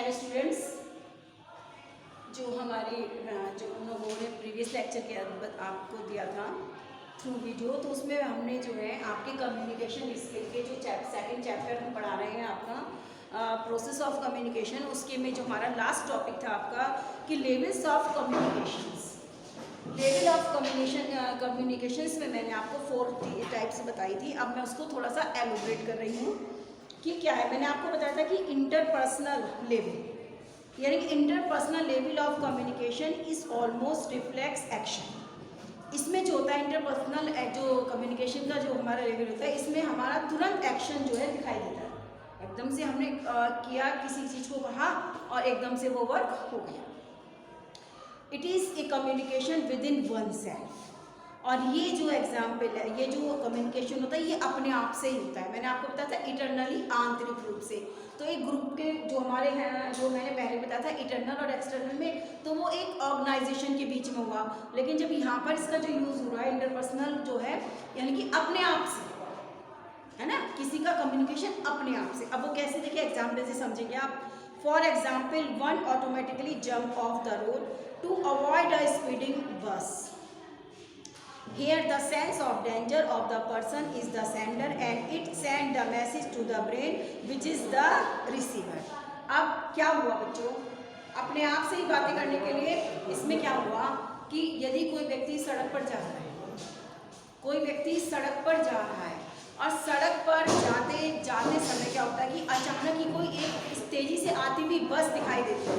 Hello students, जो हमारे जो उन लोगों ने प्रीवियस लेक्चर के आपको दिया था थ्रू वीडियो, तो उसमें हमने जो है आपके कम्युनिकेशन स्किल के जो सेकंड चैप्टर हम पढ़ा रहे हैं आपका प्रोसेस ऑफ कम्युनिकेशन, उसके में जो हमारा लास्ट टॉपिक था आपका कि levels of communications. Level of communications में मैंने आपको 4 टाइप्स बताई थी। अब मैं उसको थोड़ा सा एलोबरेट कर रही हूँ कि क्या है। मैंने आपको बताया था कि इंटरपर्सनल लेवल, यानी कि interpersonal level of communication is almost reflex action. इसमें जो होता है इंटरपर्सनल जो कम्युनिकेशन का जो हमारा लेवल होता है, इसमें हमारा तुरंत एक्शन जो है दिखाई देता है। एकदम से हमने किया, किसी चीज़ को कहा और एकदम से वो वर्क हो गया। It is a communication with in one self. और ये जो एग्जाम्पल है, ये जो कम्युनिकेशन होता है, ये अपने आप से ही होता है। मैंने आपको बताया था इटरनली, आंतरिक रूप से। तो एक ग्रुप के जो हमारे हैं, जो मैंने पहले बताया था इंटरनल और एक्सटर्नल में, तो वो एक ऑर्गेनाइजेशन के बीच में हुआ। लेकिन जब यहाँ पर इसका जो यूज़ हो रहा है इंटरपर्सनल जो है, यानी कि अपने आप से, है ना, किसी का कम्युनिकेशन अपने आप से। अब वो कैसे, देखिए एग्जाम्पल से समझेंगे आप। For example, one automatically jump off the road to avoid a speeding bus. Here the sense of danger of the person is the sender and it send the message to the brain which is the receiver. अब क्या हुआ बच्चों, अपने आप से ही बातें करने के लिए इसमें क्या हुआ कि यदि कोई व्यक्ति सड़क पर जा रहा है, कोई व्यक्ति सड़क पर जा रहा है और सड़क पर जाते जाते समय क्या होता है कि अचानक ही कोई एक तेजी से आती हुई बस दिखाई देती है।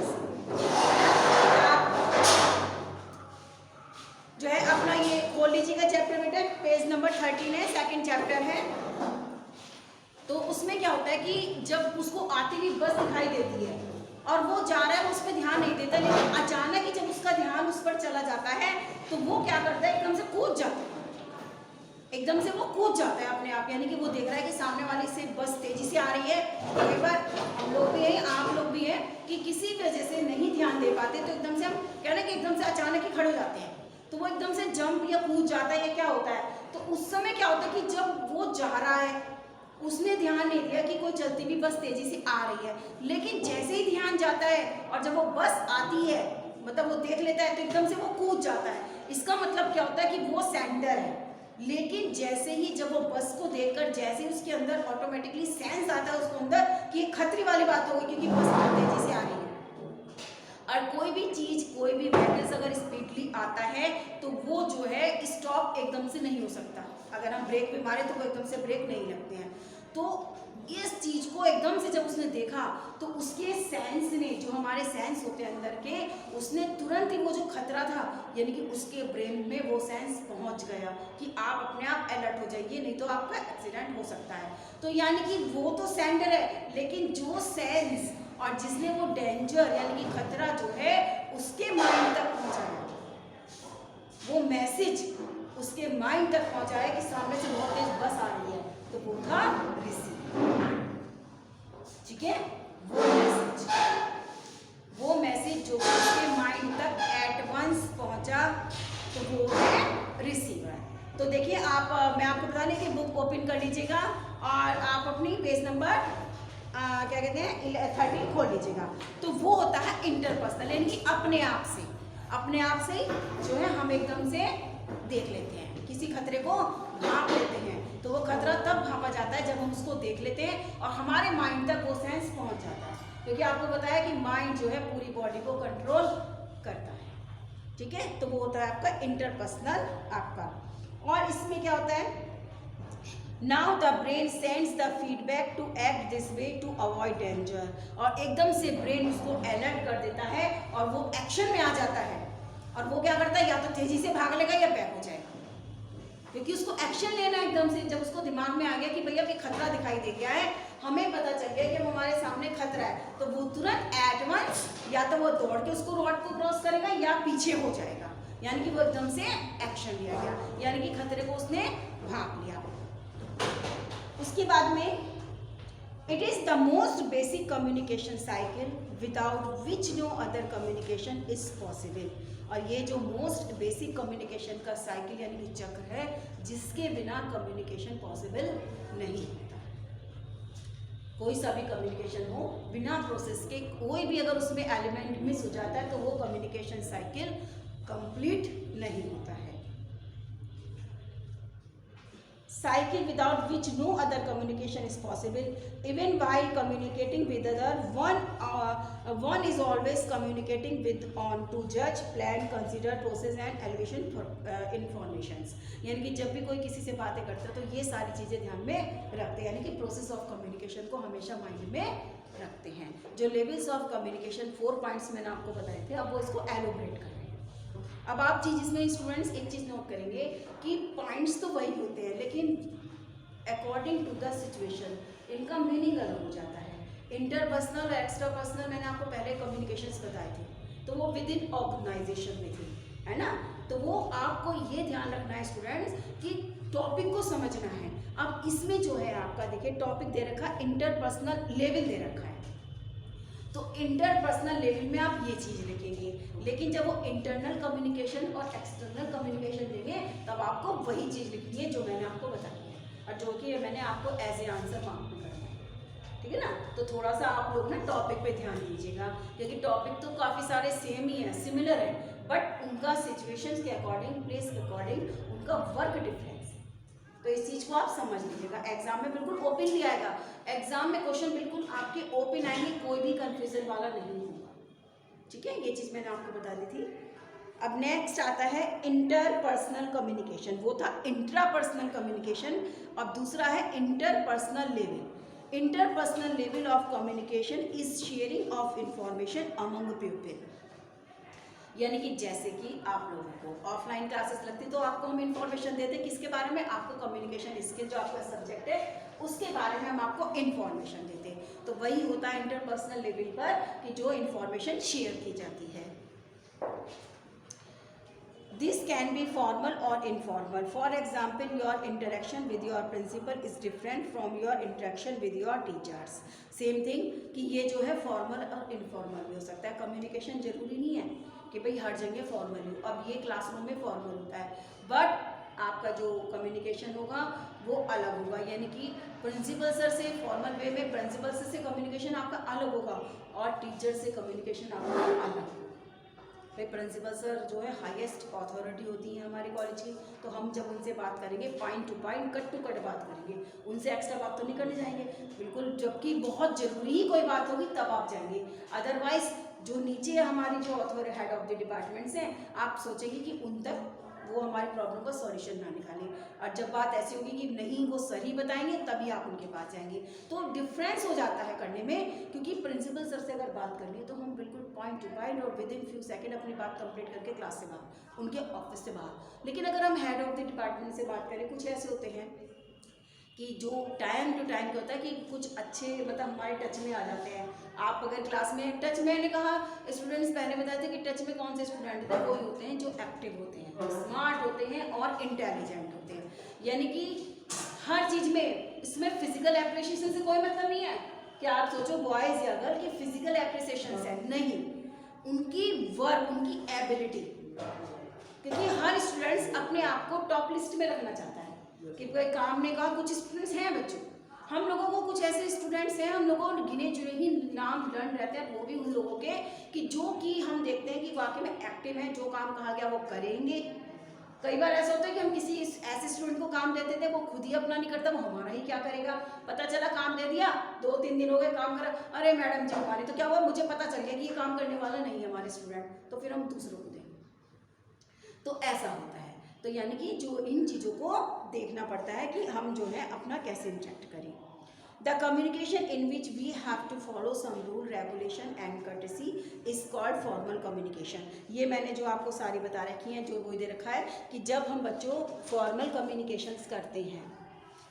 जो है अपना ये खोल लीजिएगा चैप्टर बेटा, पेज नंबर 13 है, सेकंड चैप्टर है। तो उसमें क्या होता है कि जब उसको आती हुई बस दिखाई देती है और वो जा रहा है, उस पर ध्यान नहीं देता, लेकिन अचानक ही जब उसका ध्यान उस पर चला जाता है तो वो क्या करता है, एकदम से कूद जाता है। एकदम से वो कूद जाता है अपने आप, यानी कि वो देख रहा है कि सामने वाली से बस तेजी से आ रही है। कई बार हम लोग भी हैं, आप लोग भी हैं कि किसी वजह से नहीं ध्यान दे पाते, तो एकदम से हम कह रहे हैं कि एकदम से अचानक ही खड़े हो जाते हैं, तो वो एकदम से जंप या कूद जाता है, या क्या होता है। तो उस समय क्या होता है कि जब वो जा रहा है, उसने ध्यान नहीं दिया कि कोई चलती भी बस तेजी से आ रही है, लेकिन जैसे ही ध्यान जाता है और जब वो बस आती है, मतलब वो देख लेता है, तो एकदम से वो कूद जाता है। इसका मतलब क्या होता है कि वो सेंडर है, लेकिन जैसे ही जब वो बस को देखकर, जैसे ही उसके अंदर ऑटोमेटिकली सेंस आता है उसको अंदर कि खतरे वाली बात होगी, क्योंकि बस बहुत तेजी से आ रही है। और कोई भी चीज, कोई भी व्हीकल्स अगर स्पीडली आता है तो वो जो है स्टॉप एकदम से नहीं हो सकता। अगर हम ब्रेक पे मारे तो वो एकदम से ब्रेक नहीं लगते हैं। तो इस चीज को एकदम से जब उसने देखा तो उसके सेंस ने, जो हमारे सेंस होते हैं अंदर के, उसने तुरंत ही वो जो खतरा था, यानी कि उसके ब्रेन में वो सेंस पहुंच गया कि आप अपने आप अलर्ट हो जाइए, नहीं तो आपका एक्सीडेंट हो सकता है। तो यानी कि वो तो सेंडर है, लेकिन जो सेंस और जिसने वो डेंजर यानी कि खतरा जो है उसके माइंड तक पहुंचाया, वो मैसेज उसके माइंड तक पहुंचाया कि सामने से बहुत तेज बस आ रही है, तो वो था रिसीवर। ठीक है, वो मैसेज जो उसके माइंड तक एट वंस पहुंचा, तो वो है रिसीवर। तो देखिए आप, मैं आपको बता दें कि बुक ओपन कर लीजिएगा और आप अपनी पेज नंबर क्या कहते हैं 13 खोल लीजिएगा। तो वो होता है इंटरपर्सनल, यानी कि अपने आप से, अपने आप से जो है हम एकदम से देख लेते हैं, किसी खतरे को भांप लेते हैं। तो वो खतरा तब भांपा जाता है जब हम उसको देख लेते हैं और हमारे माइंड तक वो सेंस पहुंच जाता है, क्योंकि आपको बताया कि माइंड जो है पूरी बॉडी को कंट्रोल करता है। ठीक है, तो वो होता है आपका इंटरपर्सनल आपका। और इसमें क्या होता है, Now the brain sends the feedback to act this way to avoid danger। और एकदम से ब्रेन उसको अलर्ट कर देता है और वो एक्शन में आ जाता है। और वो क्या करता है, या तो तेजी से भाग लेगा या बैक हो जाएगा, क्योंकि उसको एक्शन लेना है एकदम से। जब उसको दिमाग में आ गया कि भैया खतरा दिखाई दे गया है, हमें पता चल गया कि हमारे सामने खतरा है, तो वो तुरंत एट वंस या तो वो दौड़ के उसको रोड को क्रॉस करेगा या पीछे हो जाएगा, यानी कि वो एकदम से एक्शन लिया गया, यानी कि खतरे को उसने भांप लिया। उसके बाद में it is the most basic communication cycle without which no other communication is possible. और ये जो मोस्ट बेसिक कम्युनिकेशन का साइकिल यानी कि चक्र है, जिसके बिना कम्युनिकेशन पॉसिबल नहीं होता। कोई सा भी कम्युनिकेशन हो, बिना प्रोसेस के कोई भी अगर उसमें एलिमेंट मिस हो जाता है तो वो कम्युनिकेशन साइकिल कंप्लीट नहीं होता है। Cycle without which no other communication is possible. Even while communicating with other, one is always communicating with on to judge, plan, consider, process and elevation informations. यानी कि जब भी कोई किसी से बातें करता है तो ये सारी चीज़ें ध्यान में रखते हैं, यानी कि प्रोसेस ऑफ कम्युनिकेशन को हमेशा माइंड में रखते हैं। जो लेवल्स ऑफ कम्युनिकेशन 4 पॉइंट्स मैंने आपको बताए थे, अब वो इसको एलोबरेट कर रहे हैं। अब आप चीज़ इसमें स्टूडेंट्स एक चीज़ नोट करेंगे कि पॉइंट्स तो वही होते हैं, लेकिन अकॉर्डिंग टू द सिचुएशन इनका मीनिंग अलग हो जाता है। इंटरपर्सनल और एक्स्ट्रा पर्सनल मैंने आपको पहले कम्युनिकेशंस बताए थे, तो वो विद इन ऑर्गेनाइजेशन में थे, है ना। तो वो आपको ये ध्यान रखना है स्टूडेंट्स कि टॉपिक को समझना है। अब इसमें जो है आपका देखिए टॉपिक दे रखा है, इंटरपर्सनल लेवल दे रखा है, तो इंटरपर्सनल लेवल में आप ये चीज़ लिखेंगे, लेकिन जब वो इंटरनल कम्युनिकेशन और एक्सटर्नल कम्युनिकेशन देंगे तब आपको वही चीज़ लिखनी है जो मैंने आपको बताई है, और जो कि मैंने आपको एज ए आंसर मार्क में करना है, ठीक है ना। तो थोड़ा सा आप लोग ना टॉपिक पे ध्यान दीजिएगा, क्योंकि टॉपिक तो काफ़ी सारे सेम ही हैं, सिमिलर है, बट उनका सिचुएशंस के अकॉर्डिंग, प्लेस के अकॉर्डिंग उनका वर्क डिफरेंस है। तो इस चीज़ को आप समझ लीजिएगा। एग्जाम में बिल्कुल ओपनली आएगा, एग्जाम में क्वेश्चन बिल्कुल आपके ओपन आएंगे, कोई भी कंफ्यूजन वाला नहीं होगा, ठीक है। ये चीज़ मैंने आपको बता दी थी। अब नेक्स्ट आता है इंटरपर्सनल कम्युनिकेशन, वो था इंट्रापर्सनल कम्युनिकेशन, अब दूसरा है interpersonal level. Interpersonal level of communication is sharing of information among people, यानी कि जैसे कि आप लोगों को ऑफलाइन क्लासेस लगती तो आपको हम इंफॉर्मेशन देते किसके बारे में, आपको कम्युनिकेशन स्किल जो आपका सब्जेक्ट है उसके बारे में हम आपको इंफॉर्मेशन देते, तो वही होता है इंटरपर्सनल लेवल पर कि जो इंफॉर्मेशन शेयर की जाती है। दिस कैन बी फॉर्मल और informal. For example, your interaction with your principal is different from your interaction with your teachers. Same thing कि ये जो है फॉर्मल और इनफॉर्मल भी हो सकता है। कम्युनिकेशन जरूरी नहीं है कि भाई हर जगह फॉर्मल हो, अब ये क्लासरूम में फॉर्मल होता है, बट आपका जो कम्युनिकेशन होगा वो अलग होगा, यानी कि प्रिंसिपल सर से फॉर्मल वे में प्रिंसिपल सर से कम्युनिकेशन आपका अलग होगा और टीचर से कम्युनिकेशन आपका अलग होगा। भाई प्रिंसिपल सर जो है हाईएस्ट अथॉरिटी होती है हमारे कॉलेज की, तो हम जब उनसे बात करेंगे point to point, cut to cut बात करेंगे, उनसे एक्स्ट्रा बात तो नहीं करने जाएंगे बिल्कुल, जबकि बहुत ज़रूरी ही कोई बात होगी तब आप जाएंगे। अदरवाइज जो नीचे हमारी जो authority head of the departments हैं, आप सोचेंगे कि उन तक वो हमारी प्रॉब्लम का सॉल्यूशन ना निकालें, और जब बात ऐसी होगी कि नहीं वो सही बताएंगे तभी आप उनके पास जाएंगे, तो डिफरेंस हो जाता है करने में। क्योंकि प्रिंसिपल सर से अगर बात करनी है तो हम बिल्कुल पॉइंट टू पॉइंट और विद इन फ्यू सेकंड अपनी बात कंप्लीट करके क्लास से बाहर, उनके ऑफिस से बाहर। लेकिन अगर हम हेड ऑफ द डिपार्टमेंट से बात करें, कुछ ऐसे होते हैं कि जो टाइम टू टाइम क्या होता है कि कुछ अच्छे मतलब हमारे टच में आ जाते हैं। आप अगर क्लास में टच, मैंने कहा स्टूडेंट्स पहले बताए थे कि टच में कौन से स्टूडेंट होते हैं, वही होते हैं जो एक्टिव होते हैं, स्मार्ट होते हैं और इंटेलिजेंट होते हैं। यानी कि हर चीज़ में इसमें फिजिकल एप्रिसिएशन से कोई मतलब नहीं है कि आप सोचो बॉयज़ या गर्ल की फिजिकल एप्रिसिएशन है, नहीं, उनकी वर्क, उनकी एबिलिटी, क्योंकि हर स्टूडेंट्स अपने आप को टॉप लिस्ट में रखना चाहता है कि कोई काम ने कहा। कुछ स्टूडेंट्स हैं बच्चों, हम लोगों को कुछ ऐसे स्टूडेंट्स हैं, हम लोगों गिने चुने ही नाम लर्न रहते हैं, वो भी उन लोगों के कि जो कि हम देखते हैं कि वाकई में एक्टिव हैं, जो काम कहा गया वो करेंगे। कई बार ऐसा होता है कि हम किसी ऐसे स्टूडेंट को काम देते थे, वो खुद ही अपना नहीं करता, वो हमारा ही क्या करेगा। पता चला काम दे दिया, 2-3 दिन हो गए काम करा, अरे मैडम जी हमारी तो क्या हुआ, मुझे पता चल गया कि ये काम करने वाला नहीं है हमारे स्टूडेंट, तो फिर हम दूसरों को देंगे। तो ऐसा होता है। तो यानी कि जो इन चीज़ों को देखना पड़ता है कि हम जो है अपना कैसे इंटरेक्ट करें। The communication in which we have to follow some rule, regulation and courtesy is called formal communication. ये मैंने जो आपको सारी बता रखी हैं, जो वो दे रखा है कि जब हम बच्चों फॉर्मल कम्युनिकेशंस करते हैं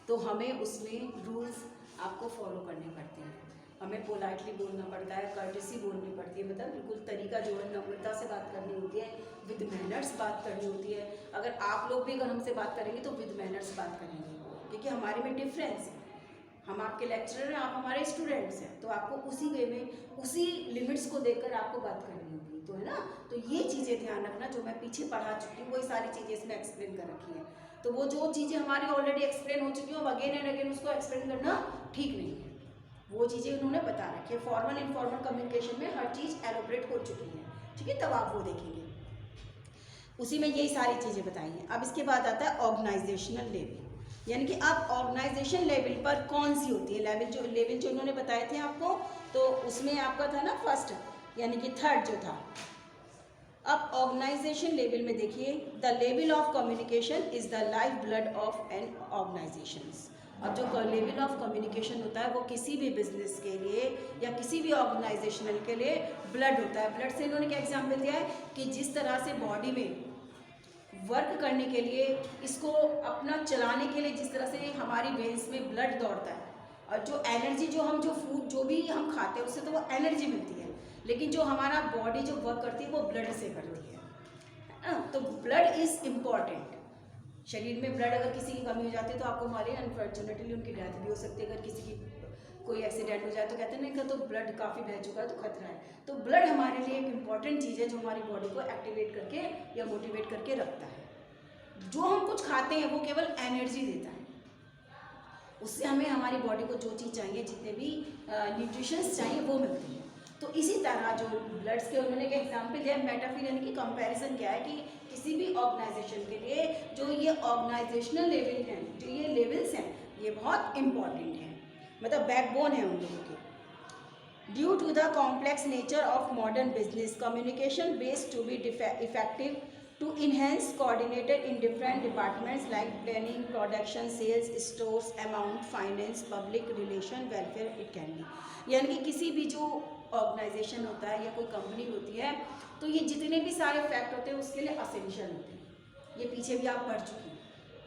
तो हमें उसमें रूल्स आपको फॉलो करने पड़ते हैं, हमें पोलाइटली बोलना पड़ता है, कर्टेसी बोलनी पड़ती है, मतलब बिल्कुल तरीका जो है नम्रता से बात करनी होती है, विद मैनर्स बात करनी होती है। अगर आप लोग भी अगर हमसे बात करेंगे तो विद मैनर्स बात करेंगे, क्योंकि हमारे में डिफरेंस है, हम आपके लेक्चरर हैं, आप हमारे स्टूडेंट्स हैं, तो आपको उसी वे में उसी लिमिट्स को देखकर आपको बात करनी होगी, तो है ना। तो ये चीज़ें ध्यान रखना, जो मैं पीछे पढ़ा चुकी हूँ वही सारी चीज़ें इसमें एक्सप्लेन कर रखी हैं। तो वो जो चीज़ें हमारी ऑलरेडी एक्सप्लेन हो चुकी हैं, अब अगेन एंड अगेन उसको एक्सप्लेन करना ठीक नहीं है। वो चीज़ें उन्होंने बता रखी है। फॉर्मल इनफॉर्मल कम्युनिकेशन में हर चीज़ एलोबरेट हो चुकी है, ठीक है, तब आप वो देखेंगे, उसी में यही सारी चीज़ें बताई हैं। अब इसके बाद आता है ऑर्गेनाइजेशनल लेवल, यानी कि आप ऑर्गेनाइजेशन लेवल पर कौन सी होती है लेवल जो उन्होंने बताए थे आपको, तो उसमें आपका था ना फर्स्ट, यानी कि थर्ड जो था। अब ऑर्गेनाइजेशन लेवल में देखिए, the level of communication is the life blood of an organization. अब जो लेवल ऑफ कम्युनिकेशन होता है वो किसी भी बिजनेस के लिए या किसी भी ऑर्गेनाइजेशनल के लिए ब्लड होता है। ब्लड से इन्होंने क्या एग्जाम्पल दिया है कि जिस तरह से बॉडी में वर्क करने के लिए, इसको अपना चलाने के लिए जिस तरह से हमारी वेन्स में ब्लड दौड़ता है, और जो एनर्जी जो फूड जो भी हम खाते हैं उससे तो वो एनर्जी मिलती है, लेकिन जो हमारा बॉडी जो वर्क करती है वो ब्लड से करती है ना। तो ब्लड इज़ इम्पॉर्टेंट। शरीर में ब्लड अगर किसी की कमी हो जाती है तो आपको मालूम है अनफॉर्चुनेटली उनकी डेथ भी हो सकती है। अगर किसी की कोई एक्सीडेंट हो जाए तो कहते हैं नहीं तो ब्लड काफ़ी बह चुका है तो खतरा है। तो ब्लड हमारे लिए एक इम्पॉर्टेंट चीज़ है जो हमारी बॉडी को एक्टिवेट करके या मोटिवेट करके रखता है। जो हम कुछ खाते हैं वो केवल एनर्जी देता है, उससे हमें हमारी बॉडी को जो चीज़ चाहिए, जितने भी न्यूट्रिशंस चाहिए वो मिलती है। तो इसी तरह जो ब्लड्स के उन्होंने एक एग्जाम्पल दिया, मेटाफिर यानी कि कंपैरिजन क्या है कि किसी भी ऑर्गेनाइजेशन के लिए जो ये ऑर्गेनाइजेशनल लेवल हैं, जो ये लेवल्स हैं, ये बहुत इंपॉर्टेंट हैं, मतलब बैकबोन है उन लोगों के। Due to the complex nature of modern business, communication based to be effective to enhance coordinated in different departments like planning, production, sales, stores, amount, finance, public relation, welfare it can be। यानी कि किसी भी जो organisation होता है या कोई company होती है तो ये जितने भी सारे फैक्ट होते हैं उसके लिए असेंशियल होते हैं। ये पीछे भी आप पढ़ चुकी हैं,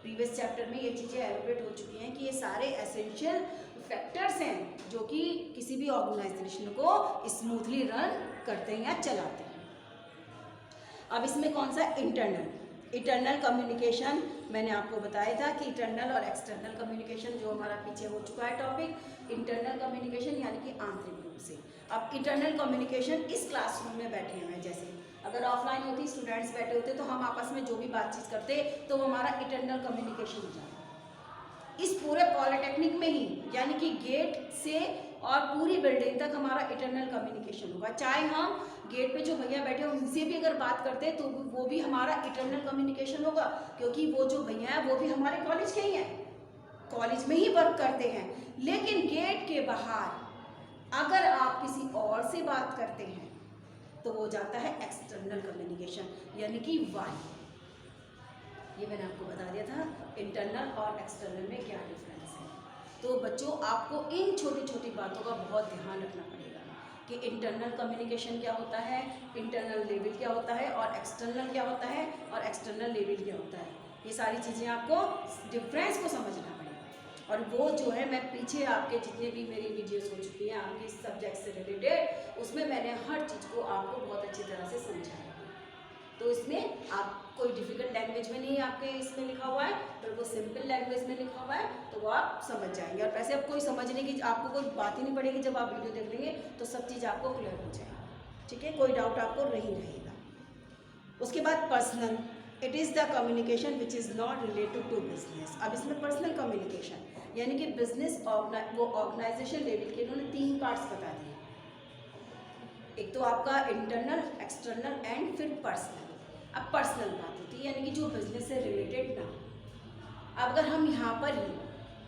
प्रीवियस चैप्टर में ये चीज़ें एलोबरेट हो चुकी हैं कि ये सारे एसेंशियल फैक्टर्स हैं जो कि किसी भी ऑर्गेनाइजेशन को स्मूथली रन करते हैं या चलाते हैं। अब इसमें कौन सा इंटरनल कम्युनिकेशन, मैंने आपको बताया था कि इंटरनल और एक्सटर्नल कम्युनिकेशन जो हमारा पीछे हो चुका है टॉपिक, इंटरनल कम्युनिकेशन यानी कि आंतरिक रूप से। अब इंटरनल कम्युनिकेशन इस क्लासरूम में बैठे हुए हैं, जैसे अगर ऑफलाइन होती स्टूडेंट्स बैठे होते तो हम आपस में जो भी बातचीत करते तो वो हमारा इंटरनल कम्युनिकेशन हो जाता। इस पूरे पॉलिटेक्निक में ही यानी कि गेट से और पूरी बिल्डिंग तक हमारा इंटरनल कम्युनिकेशन होगा। चाहे हम गेट पे जो भैया बैठे हैं उनसे भी अगर बात करते हैं तो वो भी हमारा इंटरनल कम्युनिकेशन होगा, क्योंकि वो जो भैया हैं वो भी हमारे कॉलेज के ही हैं, कॉलेज में ही वर्क करते हैं। लेकिन गेट के बाहर अगर आप किसी और से बात करते हैं तो वो जाता है एक्सटर्नल कम्युनिकेशन, यानी कि वाई। ये मैंने आपको बता दिया था इंटरनल और एक्सटर्नल में क्या डिफरेंस है। तो बच्चों आपको इन छोटी छोटी बातों का बहुत ध्यान रखना पड़ेगा कि इंटरनल कम्युनिकेशन क्या होता है, इंटरनल लेवल क्या होता है, और एक्सटर्नल क्या होता है, और एक्सटर्नल लेवल क्या होता है। ये सारी चीज़ें आपको डिफरेंस को समझना पड़ेगा। और वो जो है मैं पीछे आपके जितने भी मेरी वीडियोस हो चुकी हैं आपके इस सब्जेक्ट से रिलेटेड, उसमें मैंने हर चीज़ को आपको बहुत अच्छी तरह से समझाया। तो इसमें आप कोई डिफ़िकल्ट लैंग्वेज में नहीं आपके इसमें लिखा हुआ है, बिल्कुल सिंपल लैंग्वेज में लिखा हुआ है, तो वो आप समझ जाएंगे। और वैसे अब कोई समझने की आपको कोई बात ही नहीं पड़ेगी, जब आप वीडियो देख लेंगे तो सब चीज़ आपको क्लियर हो जाएगी, ठीक है, कोई डाउट आपको नहीं रहेगा। उसके बाद personal, it is the communication which is not related to business. अब इसमें पर्सनल कम्युनिकेशन यानी कि बिजनेस वो ऑर्गेनाइजेशन लेवल के इन्होंने 3 पार्ट्स बता दिए। एक तो आपका इंटरनल, एक्सटर्नल एंड फिर पर्सनल। अब पर्सनल बात होती है यानी कि जो बिजनेस से रिलेटेड ना। अब अगर हम यहाँ पर ही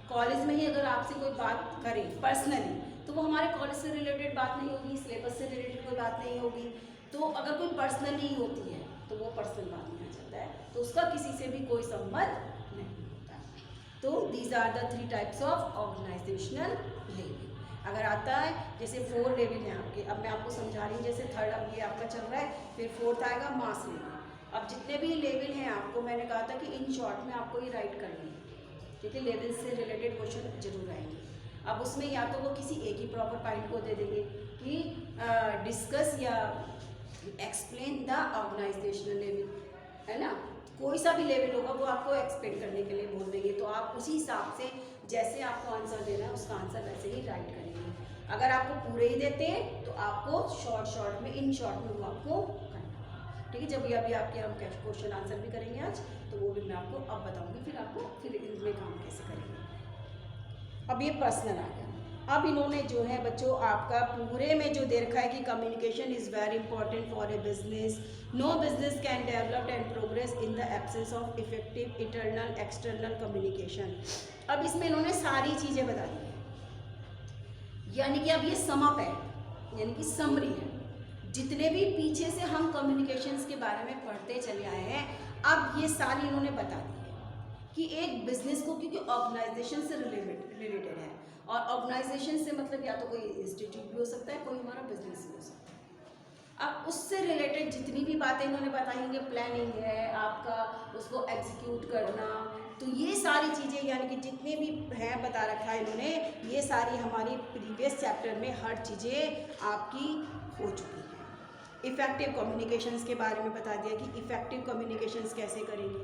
कॉलेज में ही अगर आपसे कोई बात करें पर्सनली तो वो हमारे कॉलेज से रिलेटेड बात नहीं होगी, सिलेबस से रिलेटेड कोई बात नहीं होगी। तो अगर कोई पर्सनली होती है तो वो पर्सनल बात नहीं आ जाता है, तो उसका किसी से भी कोई संबंध नहीं होता। तो these are the 3 types of organizational level. अगर आता है जैसे 4 लेवल हैं आपके, अब मैं आपको समझा रही हूँ, जैसे 3rd अब ये आपका चल रहा है, फिर 4th आएगा मास लेवल। अब जितने भी लेवल हैं आपको मैंने कहा था कि इन शॉर्ट में आपको ये राइट करनी है, ठीक है, लेवल से रिलेटेड क्वेश्चन जरूर आएंगे। अब उसमें या तो वो किसी एक ही प्रॉपर पॉइंट को दे देंगे कि डिस्कस या एक्सप्लेन द ऑर्गेनाइजेशनल लेवल, है ना, कोई सा भी लेवल होगा वो आपको एक्सप्लेन करने के लिए बोल देंगे। तो आप उसी हिसाब से जैसे आपको आंसर देना है उसका आंसर वैसे ही राइट करेंगे। अगर आपको पूरे ही देते हैं तो आपको शॉर्ट में इन शॉर्ट में वो आपको करना, ठीक है। जब अभी आपके हम क्वेश्चन आंसर भी करेंगे आज, तो वो भी मैं आपको अब बताऊंगी, फिर आपको फिर इनमें काम कैसे करेंगे। अब ये पर्सनल आ गया। अब इन्होंने जो है बच्चों आपका पूरे में जो दे रखा है कि communication is very important for a business, no business can develop and progress in the absence of effective internal external communication. अब इसमें इन्होंने सारी चीज़ें बता दी है, यानी कि अब ये समअप है, यानी कि समरी है। जितने भी पीछे से हम कम्युनिकेशंस के बारे में पढ़ते चले आए हैं, अब ये सारी इन्होंने बता दी है कि एक बिजनेस को, क्योंकि ऑर्गेनाइजेशन से रिलेटेड है, और ऑर्गेनाइजेशन से मतलब या तो कोई इंस्टीट्यूट भी हो सकता है, कोई हमारा बिजनेस भी हो सकता है। अब उससे रिलेटेड जितनी भी बातें इन्होंने बताई होंगी, प्लानिंग है आपका, उसको एग्जीक्यूट करना, तो ये सारी चीज़ें यानी कि जितने भी हैं बता रखा है इन्होंने, ये सारी हमारी प्रीवियस चैप्टर में हर चीज़ें आपकी हो चुकी हैं। इफ़ेक्टिव कम्युनिकेशंस के बारे में बता दिया कि इफ़ेक्टिव कम्युनिकेशंस कैसे करेंगे,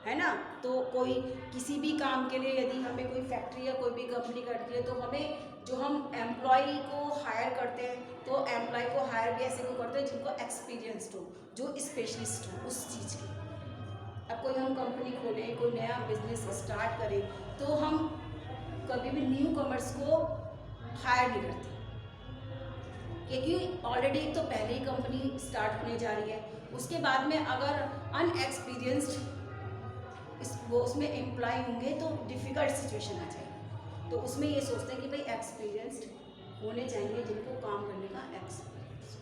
है ना। तो कोई किसी भी काम के लिए यदि हमें कोई फैक्ट्री या कोई भी कंपनी करती है, तो हमें जो हम एम्प्लॉय को हायर करते हैं, तो एम्प्लॉय को हायर भी ऐसे को करते हैं जिनको एक्सपीरियंसड हो, जो स्पेशलिस्ट हो उस चीज़ के। अब कोई हम कंपनी खोलें, कोई नया बिजनेस स्टार्ट करें, तो हम कभी भी न्यू कमर्स को हायर नहीं करते, क्योंकि ऑलरेडी एक तो पहले ही कंपनी स्टार्ट होने जा रही है। उसके बाद में अगर अनएक्सपीरियंस्ड वो उसमें एम्प्लॉय होंगे तो डिफ़िकल्ट सिचुएशन आ जाएगी। तो उसमें ये सोचते हैं कि भाई एक्सपीरियंस्ड होने चाहिए, जिनको काम करने का एक्सपीरियंस।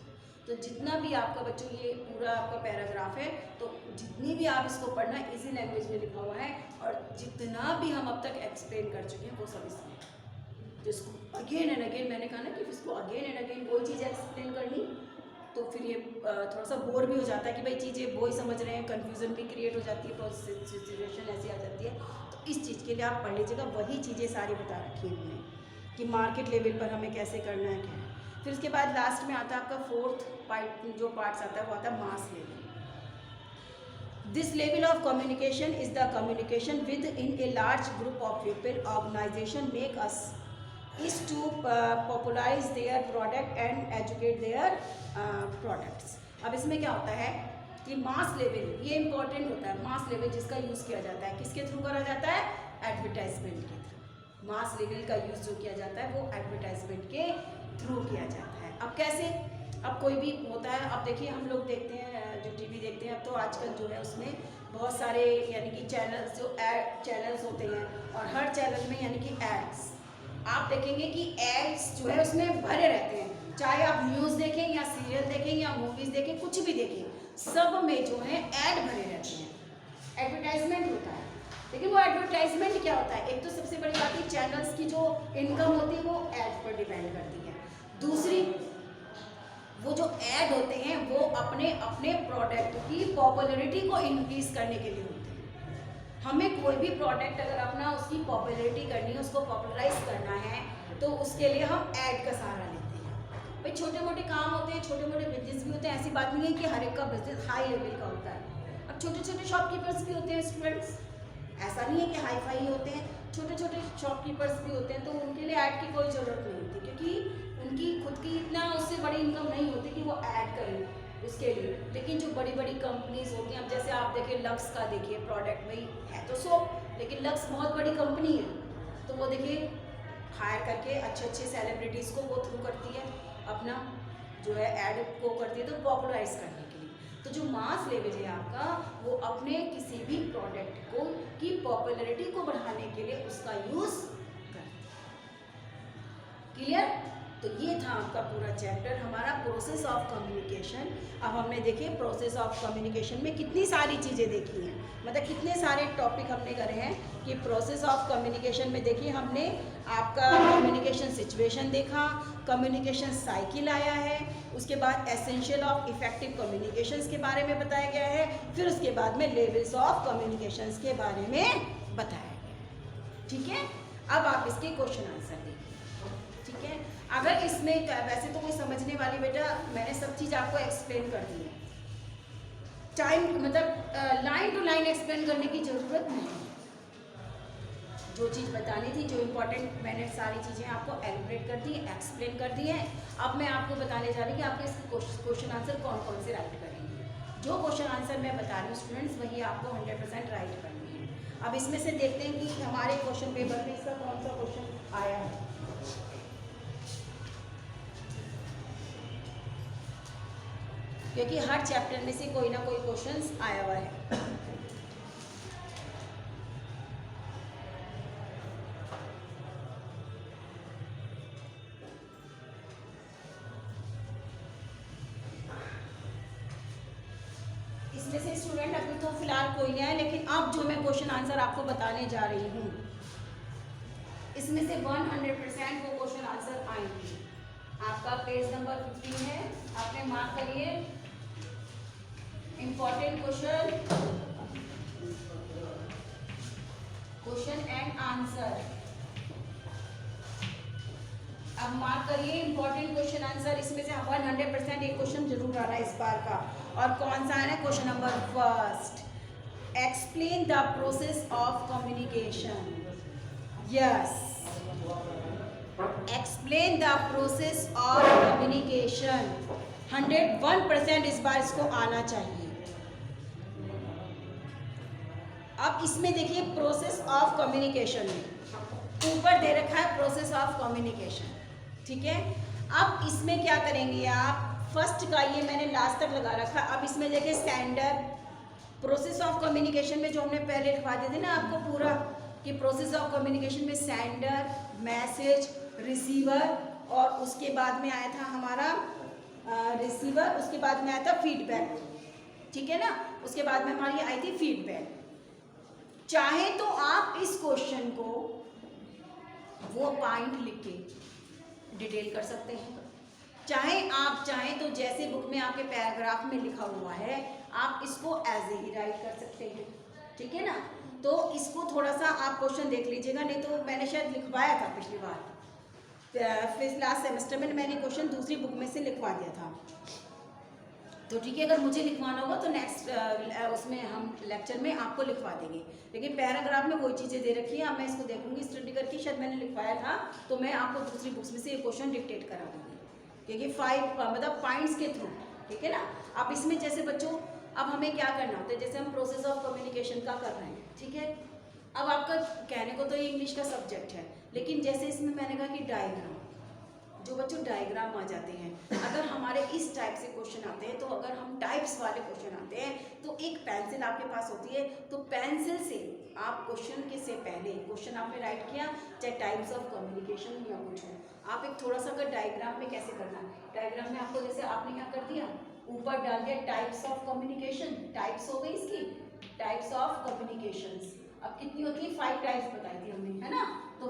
तो जितना भी आपका बच्चों ये पूरा आपका पैराग्राफ है, तो जितनी भी आप इसको पढ़ना इजी लैंग्वेज में लिखा हुआ है, और जितना भी हम अब तक एक्सप्लेन कर चुके हैं वो सब इसमें। जिसको अगेन एंड अगेन, मैंने कहा ना कि इसको अगेन एंड अगेन कोई चीज़ एक्सप्लेन करनी, तो फिर ये थोड़ा सा बोर भी हो जाता है कि भाई चीज़ें वो ही समझ रहे हैं, कन्फ्यूज़न भी क्रिएट हो जाती है, सिचुएशन ऐसी आ जाती है। तो इस चीज़ के लिए आप पढ़ लीजिएगा, वही चीज़ें सारी बता रखी है हमने कि मार्केट लेवल पर हमें कैसे करना है, क्या है। फिर उसके बाद लास्ट में आता है आपका फोर्थ पार्ट, जो पार्ट्स आता है वो आता है mass level. This level of communication is the communication within a large group of people organization make us is to popularize their product and educate their products। अब इसमें क्या होता है कि मास लेवल, ये इंपॉर्टेंट होता है। Mass level जिसका यूज़ किया जाता है, किसके थ्रू करा जाता है? एडवर्टाइजमेंट के थ्रू। मास लेवल का यूज़ जो किया जाता है वो एडवर्टाइजमेंट के थ्रू किया जाता है। अब कैसे? अब कोई भी होता है, अब देखिए हम लोग देखते हैं जो टीवी देखते हैं, अब तो आजकल जो है उसमें बहुत सारे यानी कि चैनल्स, जो एड चैनल्स होते हैं, और हर चैनल में यानी कि एड्स आप देखेंगे कि एड्स जो है उसमें भरे रहते हैं। चाहे आप न्यूज़ देखें या सीरियल देखें या मूवीज़ देखें, कुछ भी देखें, सब में जो है ऐड भरे रहते हैं, एडवर्टाइजमेंट होता है। लेकिन वो एडवर्टाइजमेंट क्या होता है? एक तो सबसे बड़ी बात है चैनल्स की जो इनकम होती है वो एड पर डिपेंड करती है। दूसरी, वो जो ऐड होते हैं वो अपने अपने प्रोडक्ट की पॉपुलैरिटी को इंक्रीज करने के लिए होते हैं। हमें कोई भी प्रोडक्ट अगर अपना उसकी पॉपुलैरिटी करनी है, उसको पॉपुलराइज करना है, तो उसके लिए हम ऐड का सहारा लेते हैं। भाई छोटे मोटे काम होते हैं, छोटे मोटे बिजनेस भी होते हैं, ऐसी बात नहीं है कि हर एक का बिजनेस हाई लेवल का होता है। अब छोटे छोटे शॉपकीपर्स भी होते हैं स्टूडेंट्स, ऐसा नहीं है कि हाई फाई होते हैं, छोटे छोटे शॉपकीपर्स भी होते हैं, तो उनके लिए ऐड की कोई ज़रूरत नहीं होती, क्योंकि उनकी खुद की इतना उससे बड़ी इनकम नहीं होती कि वो ऐड करें उसके लिए। लेकिन जो बड़ी बड़ी कंपनीज होती हैं, अब जैसे आप देखिए लक्स का, देखिए प्रोडक्ट में है तो सोप, लेकिन लक्स बहुत बड़ी कंपनी है, तो वो देखिए हायर करके अच्छे अच्छे सेलिब्रिटीज़ को वो थ्रू करती है, अपना जो है ऐड को करती है, तो पॉपुलराइज करने के लिए। तो जो मास लेवल है आपका, वो अपने किसी भी प्रोडक्ट को की पॉपुलैरिटी को बढ़ाने के लिए उसका यूज़ करते हैं। क्लियर? तो ये था आपका पूरा चैप्टर हमारा प्रोसेस ऑफ कम्युनिकेशन। अब हमने देखे प्रोसेस ऑफ कम्युनिकेशन में कितनी सारी चीज़ें देखी हैं, मतलब कितने सारे टॉपिक हमने करे हैं कि प्रोसेस ऑफ कम्युनिकेशन में देखिए हमने आपका कम्युनिकेशन सिचुएशन देखा, कम्युनिकेशन साइकिल आया है, उसके बाद एसेंशियल ऑफ इफेक्टिव कम्युनिकेशंस के बारे में बताया गया है, फिर उसके बाद में लेवल्स ऑफ कम्युनिकेशंस के बारे में बताया गया। ठीक है, अब आप इसके क्वेश्चन आंसर देखिए। ठीक है, अगर इसमें वैसे तो कोई समझने वाली, बेटा मैंने सब चीज़ आपको एक्सप्लेन कर दी है, टाइम मतलब लाइन टू लाइन एक्सप्लेन करने की ज़रूरत नहीं। जो चीज़ बतानी थी, जो इम्पोर्टेंट, मैंने सारी चीज़ें आपको एलिब्रेट कर दी, एक्सप्लेन कर दी है। अब मैं आपको बताने जा रही हूँ कि आपके इसके क्वेश्चन आंसर कौन कौन से राइट करेंगे। जो क्वेश्चन आंसर मैं बता रही हूँ स्टूडेंट्स, वही आपको 100% राइट करनी है। अब इसमें से देखते हैं कि हमारे क्वेश्चन पेपर में इसका कौन सा क्वेश्चन आया है। क्योंकि हर चैप्टर में से कोई ना कोई क्वेश्चंस आया हुआ है। इसमें से स्टूडेंट अभी तो फिलहाल कोई नहीं है, लेकिन अब जो मैं क्वेश्चन आंसर आपको बताने जा रही हूँ इसमें से 100% वो क्वेश्चन आंसर आएंगे। आपका पेज नंबर 15 है, आपने मार्क करिए इंपॉर्टेंट क्वेश्चन एंड आंसर। अब मार्क करिए इंपॉर्टेंट क्वेश्चन आंसर। इसमें से 100% एक क्वेश्चन जरूर आ रहा है इस बार का। और कौन सा है ना, question number first, explain the process of communication. Yes, explain the process of communication. 101% इस बार इसको आना चाहिए। अब इसमें देखिए प्रोसेस ऑफ कम्युनिकेशन में ऊपर दे रखा है प्रोसेस ऑफ कम्युनिकेशन, ठीक है। अब इसमें क्या करेंगे आप, फर्स्ट का ये मैंने लास्ट तक लगा रखा। अब इसमें देखिए सेंडर, प्रोसेस ऑफ कम्युनिकेशन में जो हमने पहले लिखवा दिए थे ना आपको पूरा, कि प्रोसेस ऑफ कम्युनिकेशन में सेंडर, मैसेज, रिसीवर, और उसके बाद में आया था हमारा रिसीवर, उसके बाद में आया था फीडबैक, ठीक है ना। उसके बाद में हमारी आई थी फीडबैक। चाहे तो आप इस क्वेश्चन को वो पॉइंट लिख के डिटेल कर सकते हैं, चाहे आप चाहें तो जैसे बुक में आपके पैराग्राफ में लिखा हुआ है आप इसको एज ए ही राइट कर सकते हैं, ठीक है ना। तो इसको थोड़ा सा आप क्वेश्चन देख लीजिएगा, नहीं तो मैंने शायद लिखवाया था पिछली बार, फिर लास्ट सेमेस्टर में मैंने क्वेश्चन दूसरी बुक में से लिखवा दिया था। तो ठीक है, अगर मुझे लिखवाना होगा तो नेक्स्ट उसमें हम लेक्चर में आपको लिखवा देंगे, लेकिन पैराग्राफ में कोई चीज़ें दे रखी है, अब मैं इसको देखूंगी स्टडी करके, शायद मैंने लिखवाया था तो मैं आपको दूसरी बुक्स में से ये क्वेश्चन डिक्टेट करा दूँगी, क्योंकि 5 मतलब पॉइंट्स के थ्रू, ठीक है ना। अब इसमें जैसे बच्चों अब हमें क्या करना होता है, जैसे हम प्रोसेस ऑफ कम्युनिकेशन का कर रहे हैं, ठीक है। अब आपका कहने को तो ये इंग्लिश का सब्जेक्ट है, लेकिन जैसे इसमें मैंने कहा कि डायग्राम, जो बच्चों डायग्राम आ जाते हैं, अगर हमारे इस टाइप से क्वेश्चन आते हैं, तो अगर हम टाइप्स वाले क्वेश्चन आते हैं तो एक पेंसिल आपके पास होती है, तो पेंसिल से आप क्वेश्चन के से पहले क्वेश्चन आपने राइट किया, चाहे टाइप्स ऑफ कम्युनिकेशन या कुछ हो, आप एक थोड़ा सा अगर डायग्राम में कैसे करना है, डायग्राम में आपको जैसे आपने क्या कर दिया, ऊपर डाल दिया टाइप्स ऑफ कम्युनिकेशन, टाइप्स हो गई इसकी, टाइप्स ऑफ कम्युनिकेशंस। अब कितनी होती है, 5 टाइप्स बताई थी हमने, है ना। तो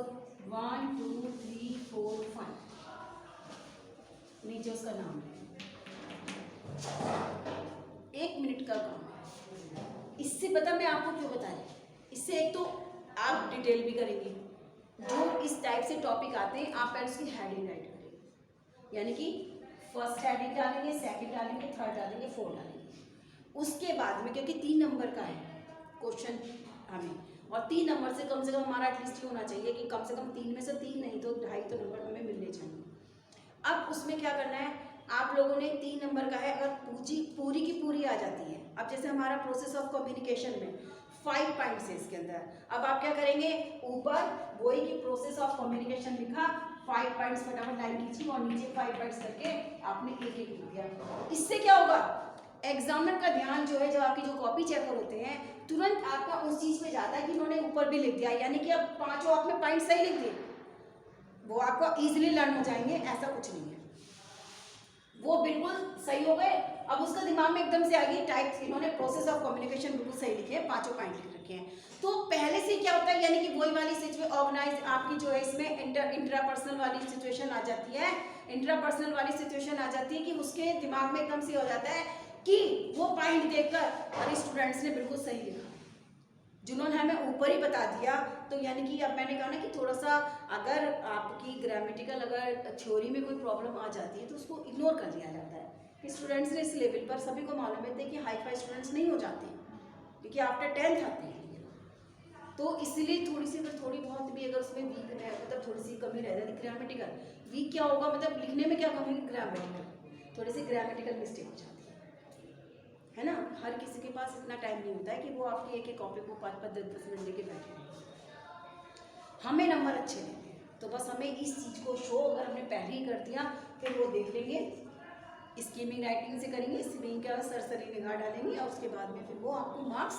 1 2 3 4 5, नीचे उसका नाम है, 1 मिनट का काम है। इससे पता मैं आपको क्यों बता रही, इससे एक तो आप डिटेल भी करेंगे, जो इस टाइप से टॉपिक आते हैं आप पहले उसकी हेडिंग राइट करेंगे, यानी कि फर्स्ट हेडिंग डालेंगे, सेकंड डालेंगे, थर्ड डालेंगे, फोर्थ डालेंगे। उसके बाद में क्योंकि 3 नंबर का है क्वेश्चन हमें, और 3 नंबर से कम हमारा एटलीस्ट होना चाहिए कि कम से कम 3 में से 3 नहीं तो 2.5 तो नंबर हमें मिलने चाहिए। अब उसमें क्या करना है, आप लोगों ने 3 नंबर का है, अगर पूरी की पूरी आ जाती है, अब जैसे हमारा प्रोसेस ऑफ कम्युनिकेशन में 5 पॉइंट्स है इसके अंदर, अब आप क्या करेंगे, ऊपर वही की प्रोसेस ऑफ कम्युनिकेशन लिखा, 5 पॉइंट्स फटाफट लाइन खींची और नीचे 5 पॉइंट्स करके आपने एक एक लिख दिया। इससे क्या होगा, एग्जामिनर का ध्यान जो है, जो आपकी जो कॉपी चेकर होते हैं, तुरंत आपका उस चीज़ पे जाता है कि उन्होंने ऊपर भी लिख दिया, यानी कि अब 5 आपने पॉइंट सही लिख दिए, वो आपको इजीली लर्न हो जाएंगे, ऐसा कुछ नहीं है, वो बिल्कुल सही हो गए। अब उसका दिमाग में एकदम से आ गई टाइप, इन्होंने प्रोसेस ऑफ कम्युनिकेशन बिल्कुल सही लिखे हैं, 5 पॉइंट लिख रखे हैं, तो पहले से क्या होता है, यानी कि वही वाली सिचुएशन ऑर्गेनाइज आपकी जो है इसमें इंट्रापर्सनल वाली सिचुएशन आ जाती है, इंट्रापर्सनल वाली सिचुएशन आ जाती है कि उसके दिमाग में एकदम से हो जाता है कि वो पॉइंट देखकर अरे स्टूडेंट्स ने बिल्कुल सही लिखा, जिन्होंने हमें ऊपर ही बता दिया। तो यानी कि अब मैंने कहा ना कि थोड़ा सा अगर आपकी ग्रामेटिकल अगर थ्योरी में कोई प्रॉब्लम आ जाती है तो उसको इग्नोर कर दिया जाता है कि स्टूडेंट्स ने इस लेवल पर, सभी को मालूम है कि हाई फाई स्टूडेंट्स नहीं हो जाते क्योंकि आफ्टर 10th आते हैं, तो इसलिए थोड़ी सी अगर थोड़ी बहुत भी अगर उसमें वीक रहे, मतलब थोड़ी सी कमी रह जाती ग्रामेटिकल, वीक क्या होगा, मतलब लिखने में क्या कमी, ग्रामेटिकल थोड़ी सी ग्रामेटिकल मिस्टेक हो जाती है ना। हर किसी के पास इतना टाइम नहीं होता है कि वो आपकी एक एक कॉपी को 5-5 10-10 मिनट लेके बैठे, हमें नंबर अच्छे देते हैं, तो बस हमें इस चीज़ को शो अगर हमने पहले ही कर दिया फिर वो देख लेंगे स्कीमिंग राइटिंग से करेंगे, स्कीमिंग का सरसरी निगाह डालेंगे और उसके बाद में फिर वो आपको मार्क्स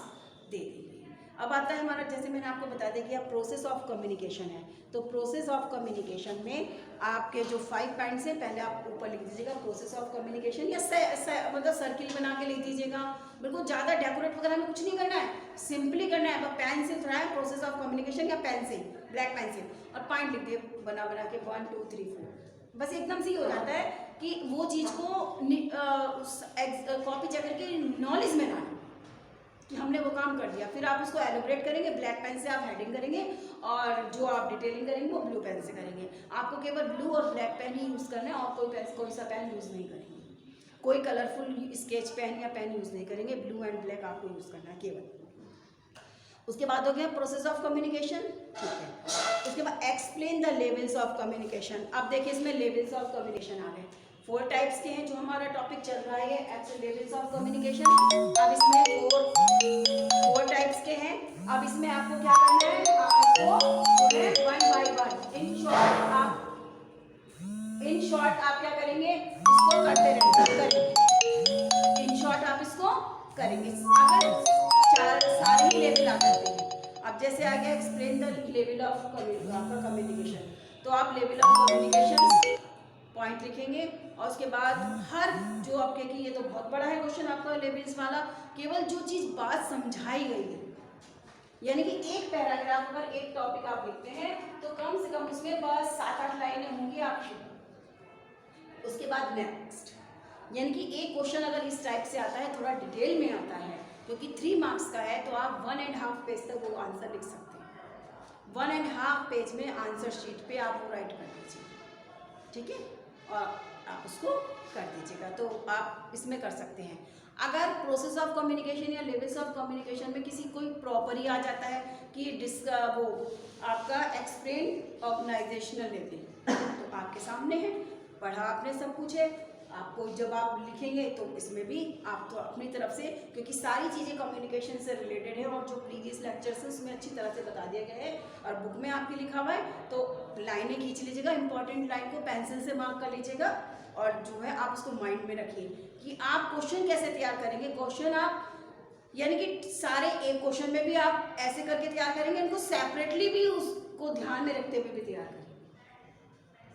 दे देंगे। अब आता है हमारा, जैसे मैंने आपको बता दिया कि अब प्रोसेस ऑफ कम्युनिकेशन है, तो प्रोसेस ऑफ कम्युनिकेशन में आपके जो 5 पॉइंट्स हैं, पहले आप ऊपर लिख दीजिएगा प्रोसेस ऑफ कम्युनिकेशन, या मतलब सर्किल बना के लिख दीजिएगा। बिल्कुल ज़्यादा डेकोरेट वगैरह में कुछ नहीं करना है, सिंपली करना है। अब पेन से थोड़ा है प्रोसेस ऑफ कम्युनिकेशन, या पेन से, ब्लैक पेन से, और पॉइंट लिख दिए बना बना के 1 2 3 4, बस एकदम से ही हो जाता है कि वो चीज़ को कॉपी चेक करके नॉलेज में लाना कि हमने वो काम कर दिया। फिर आप उसको एलोबरेट करेंगे, ब्लैक पेन से आप हेडिंग करेंगे, और जो आप डिटेलिंग करेंगे वो ब्लू पेन से करेंगे। आपको केवल ब्लू और ब्लैक पेन ही यूज़ करना है, और कोई सा पेन यूज़ नहीं करेंगे, कोई कलरफुल स्केच पेन या पेन यूज़ नहीं करेंगे, ब्लू एंड ब्लैक आपको यूज़ करना है केवल। उसके बाद हो गया प्रोसेस ऑफ कम्युनिकेशन, ठीक है। उसके बाद explain the levels of communication. अब देखिए इसमें लेवल्स ऑफ कम्युनिकेशन आ गए, 4 टाइप्स के हैं जो हमारा टॉपिक चल रहा है, लेवल्स ऑफ कम्युनिकेशन। अब इसमें 4 टाइप्स के हैं। अब इसमें आपको क्या करना है, आप इसको 1 बाय 1 इन शॉर्ट आप क्या करेंगे, इसको करते रहेंगे, इन शॉर्ट आप इसको करेंगे। अगर सारे ही लेवल आ जाते हैं। अब जैसे आ गया explain the level of communication, तो आप लेवल ऑफ कम्युनिकेशन पॉइंट लिखेंगे, और उसके बाद हर जो आपके कि ये तो बहुत बड़ा है क्वेश्चन आपका लेवल्स वाला, केवल जो चीज़ बात समझाई गई है, यानी कि एक पैराग्राफ अगर एक टॉपिक आप लिखते हैं तो कम से कम उसमें बस 7-8 लाइनें होंगी आपकी। उसके बाद नेक्स्ट, यानी कि एक क्वेश्चन अगर इस टाइप से आता है, थोड़ा डिटेल में आता है, क्योंकि 3 मार्क्स का है, तो आप 1.5 पेज तक वो आंसर लिख सकते हैं। 1.5 पेज में आंसर शीट पे आप वो राइट कर दीजिए, ठीक है, और आप उसको कर दीजिएगा, तो आप इसमें कर सकते हैं। अगर प्रोसेस ऑफ कम्युनिकेशन या लेवल्स ऑफ कम्युनिकेशन में किसी कोई प्रॉपर ही आ जाता है कि वो आपका एक्सप्लेन ऑर्गेनाइजेशनल लेवल, तो आपके सामने है, पढ़ा आपने सब कुछ है, आपको जब आप लिखेंगे तो इसमें भी आप तो अपनी तरफ से, क्योंकि सारी चीज़ें कम्युनिकेशन से रिलेटेड है, और जो प्रीवियस लेक्चर्स है उसमें अच्छी तरह से बता दिया गया है, और बुक में आपके लिखा हुआ है, तो लाइनें खींच लीजिएगा, इंपॉर्टेंट लाइन को पेंसिल से मार्क कर लीजिएगा, और जो है आप उसको माइंड में रखिए कि आप क्वेश्चन कैसे तैयार करेंगे। क्वेश्चन आप, यानी कि सारे एक क्वेश्चन में भी आप ऐसे करके तैयार करेंगे, इनको सेपरेटली भी उसको ध्यान में रखते हुए भी तैयार करेंगे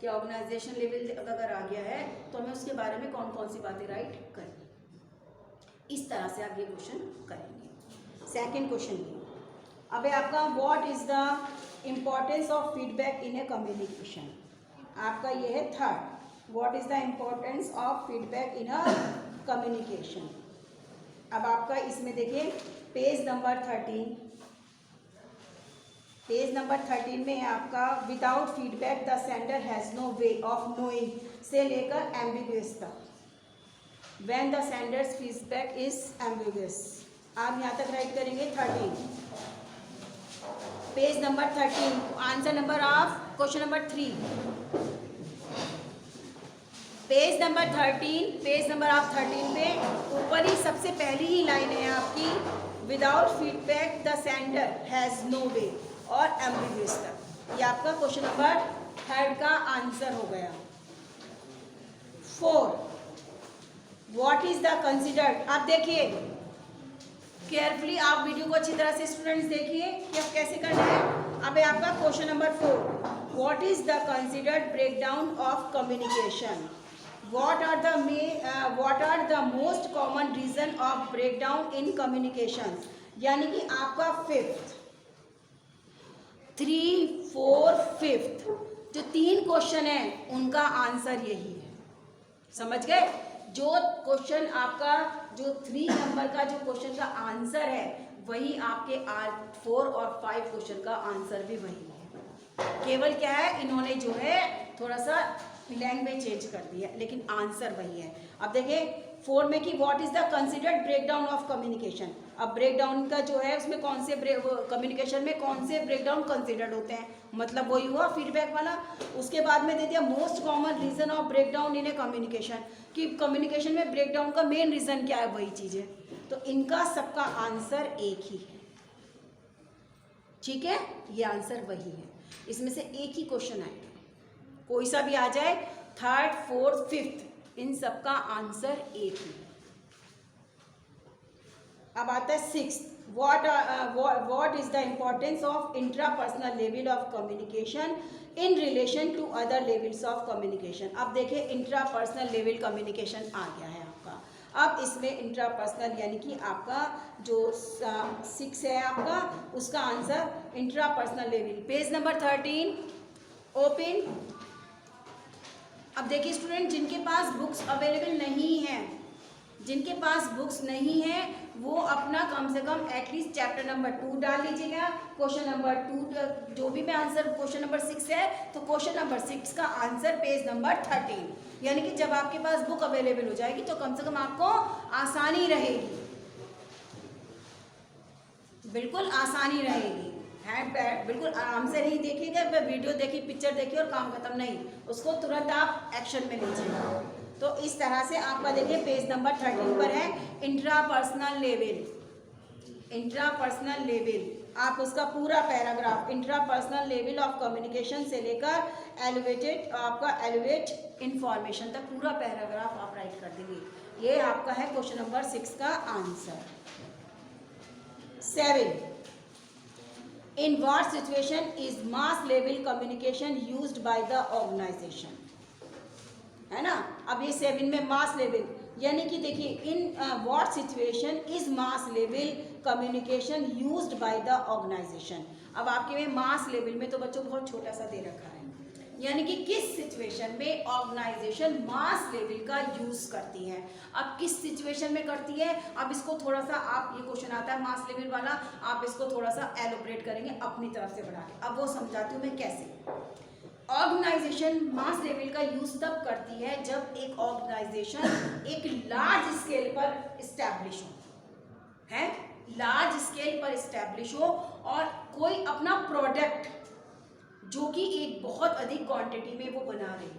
कि ऑर्गेनाइजेशन लेवल अगर आ गया है तो हमें उसके बारे में कौन कौन सी बातें राइट करनी, इस तरह से आप ये क्वेश्चन करेंगे। सेकंड क्वेश्चन ये, अब आपका what is the importance of feedback in a communication, आपका ये है third, what is the importance of feedback in a communication. अब आपका इसमें देखिए पेज नंबर 13 में है आपका, without feedback the sender has no way of knowing से लेकर एम्बिगुअस तक, when the sender's feedback is ambiguous. आप यहाँ तक राइट करेंगे 13, page number 13, answer number of question number 3, page number 13 पे ऊपर ही सबसे पहली ही लाइन है आपकी, without feedback the sender has no way or ambiguous तक। ये आपका क्वेश्चन नंबर 3 का आंसर हो गया। 4, व्हाट इज द कंसिडर्ड, आप देखिए केयरफुली, आप वीडियो को अच्छी तरह से स्टूडेंट्स देखिए कि अब कैसे करना है। अब है आपका question number 4, what is the considered breakdown of communication, what are the most common reason of breakdown in communications, यानी कि आपका 5th 3, 4, 5th जो 3 क्वेश्चन है उनका आंसर यही है, समझ गए। जो क्वेश्चन आपका जो 3 नंबर का जो क्वेश्चन का आंसर है वही आपके 4 और 5 क्वेश्चन का आंसर भी वही है, केवल क्या है इन्होंने जो है थोड़ा सा लैंग्वेज चेंज कर दी है, लेकिन आंसर वही है। अब देखिए 4 में कि what is the considered breakdown of communication, अब ब्रेकडाउन का जो है उसमें कौन से कम्युनिकेशन में कौन से ब्रेकडाउन कंसिडर्ड होते हैं, मतलब वही हुआ फीडबैक वाला। उसके बाद में दे दिया most common reason of breakdown in a communication, कि कम्युनिकेशन में ब्रेकडाउन का मेन रीजन क्या है, वही चीज़ है। तो इनका सबका आंसर एक ही है, ठीक है, ये आंसर वही है, इसमें से एक ही क्वेश्चन आएगा, कोई सा भी आ जाए 3rd, 4th, 5th इन सब का आंसर ए थी। अब आता है 6, what is the importance of intrapersonal level of communication in relation to other levels of communication। अब देखिए इंट्रापर्सनल लेवल कम्युनिकेशन आ गया है आपका। अब इसमें इंट्रापर्सनल यानी कि आपका जो 6 है आपका, उसका answer intrapersonal level, page number 13 open. अब देखिए स्टूडेंट, जिनके पास बुक्स अवेलेबल नहीं है, जिनके पास बुक्स नहीं है वो अपना कम से कम एटलीस्ट चैप्टर नंबर 2 डाल लीजिएगा। क्वेश्चन नंबर 2 जो भी मैं आंसर, क्वेश्चन नंबर 6 है तो क्वेश्चन नंबर 6 का आंसर पेज नंबर 13, यानी कि जब आपके पास बुक अवेलेबल हो जाएगी तो कम से कम आपको आसानी रहेगी, बिल्कुल आसानी रहेगी। हैंड पैड बिल्कुल आराम से नहीं देखिएगा, वीडियो देखिए, पिक्चर देखिए और काम खत्म नहीं, उसको तुरंत आप एक्शन में लीजिएगा। तो इस तरह से आपका देखिए पेज नंबर 13 पर है इंट्रापर्सनल लेवल। इंट्रापर्सनल लेवल आप उसका पूरा paragraph, intrapersonal level of communication से लेकर एलिवेटेड आपका एलिवेट इंफॉर्मेशन तक पूरा पैराग्राफ आप राइट कर देंगे। ये आपका है क्वेश्चन नंबर 6 का answer. 7, in what situation is mass level communication used by the organization, है ना। अब ये 7 में मास लेवल, यानी कि देखिए in what situation is mass level communication used by the organization. अब आपके में मास लेवल में तो बच्चों बहुत छोटा सा दे रखा है, यानी कि किस सिचुएशन में ऑर्गेनाइजेशन मास लेवल का यूज करती है। अब किस सिचुएशन में करती है, अब इसको थोड़ा सा आप, ये क्वेश्चन आता है मास लेवल वाला, आप इसको थोड़ा सा एलोबरेट करेंगे अपनी तरफ से बढ़ा के। अब वो समझाती हूँ मैं कैसे। ऑर्गेनाइजेशन मास लेवल का यूज तब करती है जब एक ऑर्गेनाइजेशन एक लार्ज स्केल पर इस्टेब्लिश हो, है लार्ज स्केल पर इस्टेब्लिश हो और कोई अपना प्रोडक्ट जो कि एक बहुत अधिक क्वांटिटी में वो बना रही है,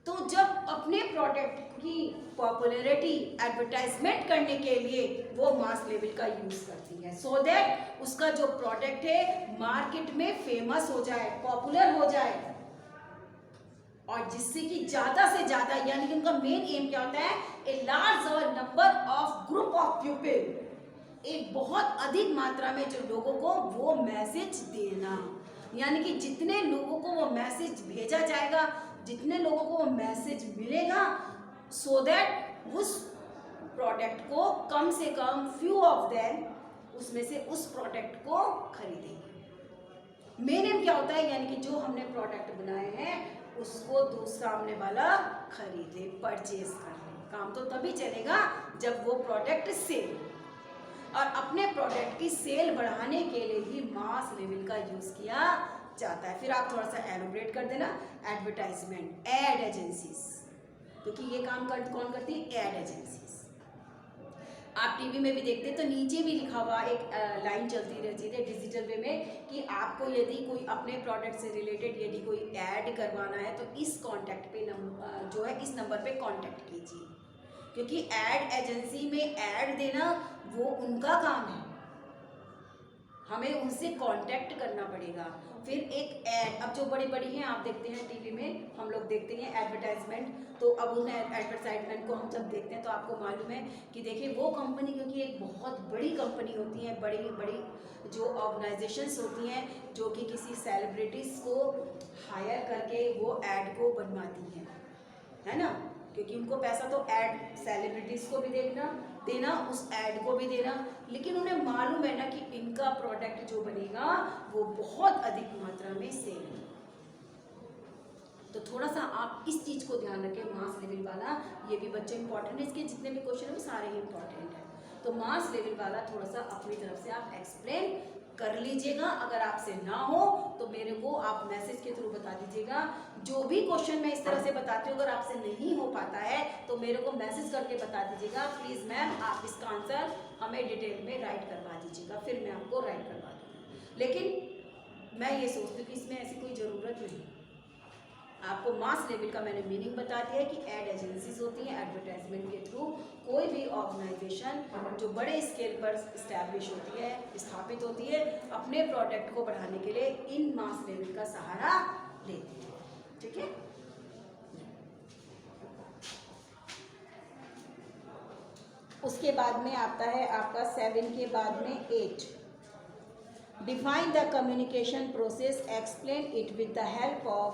तो जब अपने प्रोडक्ट की पॉपुलैरिटी एडवर्टाइजमेंट करने के लिए वो मास लेवल का यूज करती है, सो दैट उसका जो प्रोडक्ट है मार्केट में फेमस हो जाए, पॉपुलर हो जाए, और जिससे कि ज्यादा से ज्यादा, यानी कि उनका मेन एम क्या होता है, a large number of group of people, एक बहुत अधिक मात्रा में जो लोगों को वो मैसेज देना, यानी कि जितने लोगों को वो मैसेज भेजा जाएगा, जितने लोगों को वो मैसेज मिलेगा, सो दैट उस प्रोडक्ट को कम से कम फ्यू ऑफ देम उसमें से उस प्रोडक्ट को खरीदेंगे। मेन एम क्या होता है, यानी कि जो हमने प्रोडक्ट बनाए हैं उसको सामने वाला खरीदे, परचेज कर ले। काम तो तभी चलेगा जब वो प्रोडक्ट सेल, और अपने प्रोडक्ट की सेल बढ़ाने के लिए ही मास लेवल का यूज किया जाता है। फिर आप थोड़ा सा एलोबरेट कर देना, एडवर्टाइजमेंट, एड एजेंसीज, क्योंकि ये काम कौन करती है, एड एजेंसीज। आप टीवी में भी देखते हैं तो नीचे भी लिखा हुआ एक लाइन चलती रहती है डिजिटल वे में कि आपको यदि कोई अपने प्रोडक्ट से रिलेटेड यदि कोई ऐड करवाना है तो इस कॉन्टैक्ट पे जो है इस नंबर पे कांटेक्ट कीजिए, क्योंकि ऐड एजेंसी में ऐड देना वो उनका काम है, हमें उनसे कांटेक्ट करना पड़ेगा। फिर एक ऐड, अब जो बड़ी बड़ी हैं आप देखते हैं टीवी में, हम लोग देखते हैं एडवर्टाइजमेंट, तो अब उन एडवर्टाइजमेंट को हम जब देखते हैं तो आपको मालूम है कि देखिए वो कंपनी, क्योंकि एक बहुत बड़ी कंपनी होती है, बड़ी बड़ी जो ऑर्गेनाइजेशंस होती हैं जो कि किसी सेलिब्रिटीज़ को हायर करके वो ऐड को बनवाती हैं, है ना, क्योंकि उनको पैसा तो ऐड सेलिब्रिटीज़ को भी देना उस ऐड को भी देना, लेकिन उन्हें मालूम है ना कि इनका प्रोडक्ट जो बनेगा वो बहुत अधिक मात्रा में सेल है। तो थोड़ा सा आप इस चीज़ को ध्यान रखें, मास लेवल वाला, ये भी बच्चे इंपॉर्टेंट है, इसके जितने भी क्वेश्चन है वो सारे ही इंपॉर्टेंट है। तो मास लेवल वाला थोड़ा सा अपनी तरफ से आप एक्सप्लेन कर लीजिएगा। अगर आपसे ना हो तो मेरे को आप मैसेज के थ्रू बता दीजिएगा। जो भी क्वेश्चन मैं इस तरह से बताती हूँ अगर आपसे नहीं हो पाता है तो मेरे को मैसेज करके बता दीजिएगा, प्लीज़ मैम आप इसका आंसर हमें डिटेल में राइट करवा दीजिएगा, फिर मैं आपको राइट करवा दूँगी। लेकिन मैं ये सोचती हूँ कि इसमें ऐसी कोई ज़रूरत नहीं। आपको मास लेवल का मैंने मीनिंग बता दिया है कि एड एजेंसीज होती हैं, एडवर्टाइजमेंट के थ्रू कोई भी ऑर्गेनाइजेशन जो बड़े स्केल पर इस्टेब्लिश होती है, स्थापित होती है, अपने प्रोडक्ट को बढ़ाने के लिए इन मास लेवल का सहारा लेती है। ठीक है। उसके बाद में आता है आपका 7 के बाद में 8। Define the communication process, explain it with the help of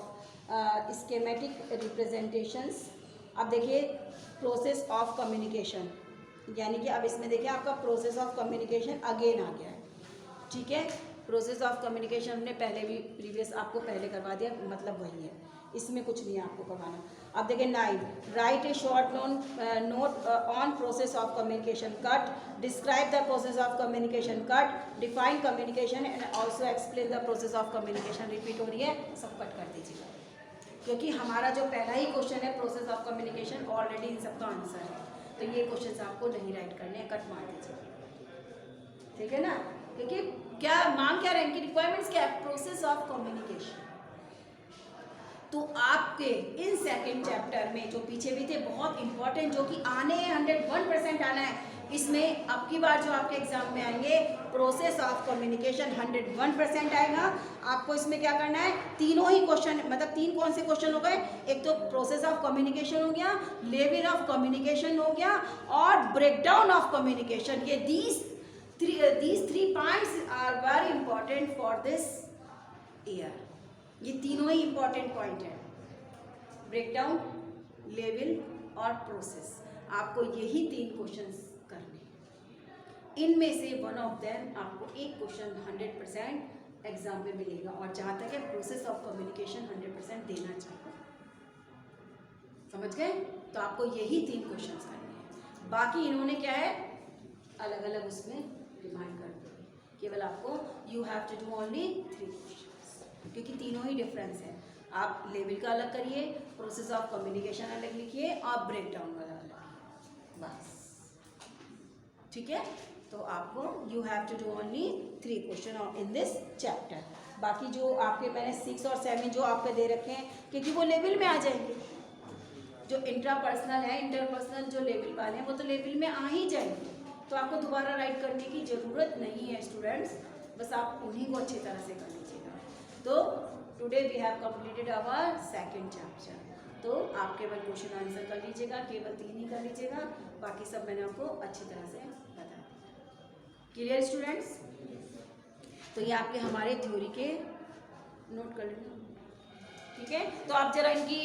schematic representations. अब देखिए प्रोसेस ऑफ कम्युनिकेशन, यानी कि अब इसमें देखिए आपका प्रोसेस ऑफ कम्युनिकेशन अगेन आ गया है, ठीक है। प्रोसेस ऑफ कम्युनिकेशन हमने पहले भी प्रीवियस आपको पहले करवा दिया, मतलब वही है, इसमें कुछ नहीं है आपको करवाना। अब देखिए 9, right A short note on process of communication cut, describe the process of communication cut, define communication and also explain the process of communication. Repeat हो रही है, सब कट कर दीजिएगा, क्योंकि हमारा जो पहला ही क्वेश्चन है process of communication already in सबका आंसर है, तो ये क्वेश्चन आपको नहीं राइट करने हैं, कट मार दीजिए, ठीक है ना। क्योंकि क्या मांग क्या रहेंगी, रिक्वायरमेंट्स क्या है, प्रोसेस ऑफ कम्युनिकेशन। तो आपके इन सेकंड चैप्टर में जो पीछे भी थे बहुत इंपॉर्टेंट, जो कि आने 101% आना है, इसमें अब की बार जो आपके एग्जाम में आएंगे प्रोसेस ऑफ कम्युनिकेशन 101% आएगा। आपको इसमें क्या करना है, तीनों ही क्वेश्चन, मतलब 3 कौन से क्वेश्चन हो गए, एक तो प्रोसेस ऑफ कम्युनिकेशन हो गया, लेवल ऑफ कम्युनिकेशन हो गया, और ब्रेकडाउन ऑफ कम्युनिकेशन। ये these three points are very important for this year। ये तीनों ही इंपॉर्टेंट पॉइंट है, ब्रेकडाउन, लेवल और प्रोसेस। आपको यही 3 क्वेश्चंस करने हैं, इनमें से वन ऑफ देम आपको एक क्वेश्चन 100% एग्जाम में मिलेगा, और जहाँ तक है प्रोसेस ऑफ कम्युनिकेशन 100% देना चाहिए, समझ गए। तो आपको यही 3 क्वेश्चंस करने हैं, बाकी इन्होंने क्या है अलग अलग उसमें रिमाइंड कर दिया, केवल आपको you have to do only 3 questions, क्योंकि तीनों ही डिफरेंस है। आप लेवल का अलग करिए, प्रोसेस ऑफ कम्युनिकेशन अलग लिखिए, और ब्रेकडाउन वाला अलग लिखिए, बस, ठीक है। तो आपको you have to do only 3 question in this chapter. बाकी जो आपके मैंने 6 और 7 जो आपके दे रखे हैं, क्योंकि वो लेवल में आ जाएंगे, जो इंट्रापर्सनल है, इंटरपर्सनल जो लेवल वाले हैं वो तो लेवल में आ ही जाएंगे, तो आपको दोबारा राइट करने की ज़रूरत नहीं है स्टूडेंट्स, बस आप उन्हीं को अच्छी तरह से कर लीजिएगा। तो today we have completed our second chapter. तो आप केवल क्वेश्चन आंसर कर लीजिएगा, केवल 3 ही कर लीजिएगा, बाकी सब मैंने आपको अच्छी तरह से बता दिया। Clear students. तो ये आपके हमारे थ्योरी के नोट कर लेंगे, ठीक है। तो आप जरा इनकी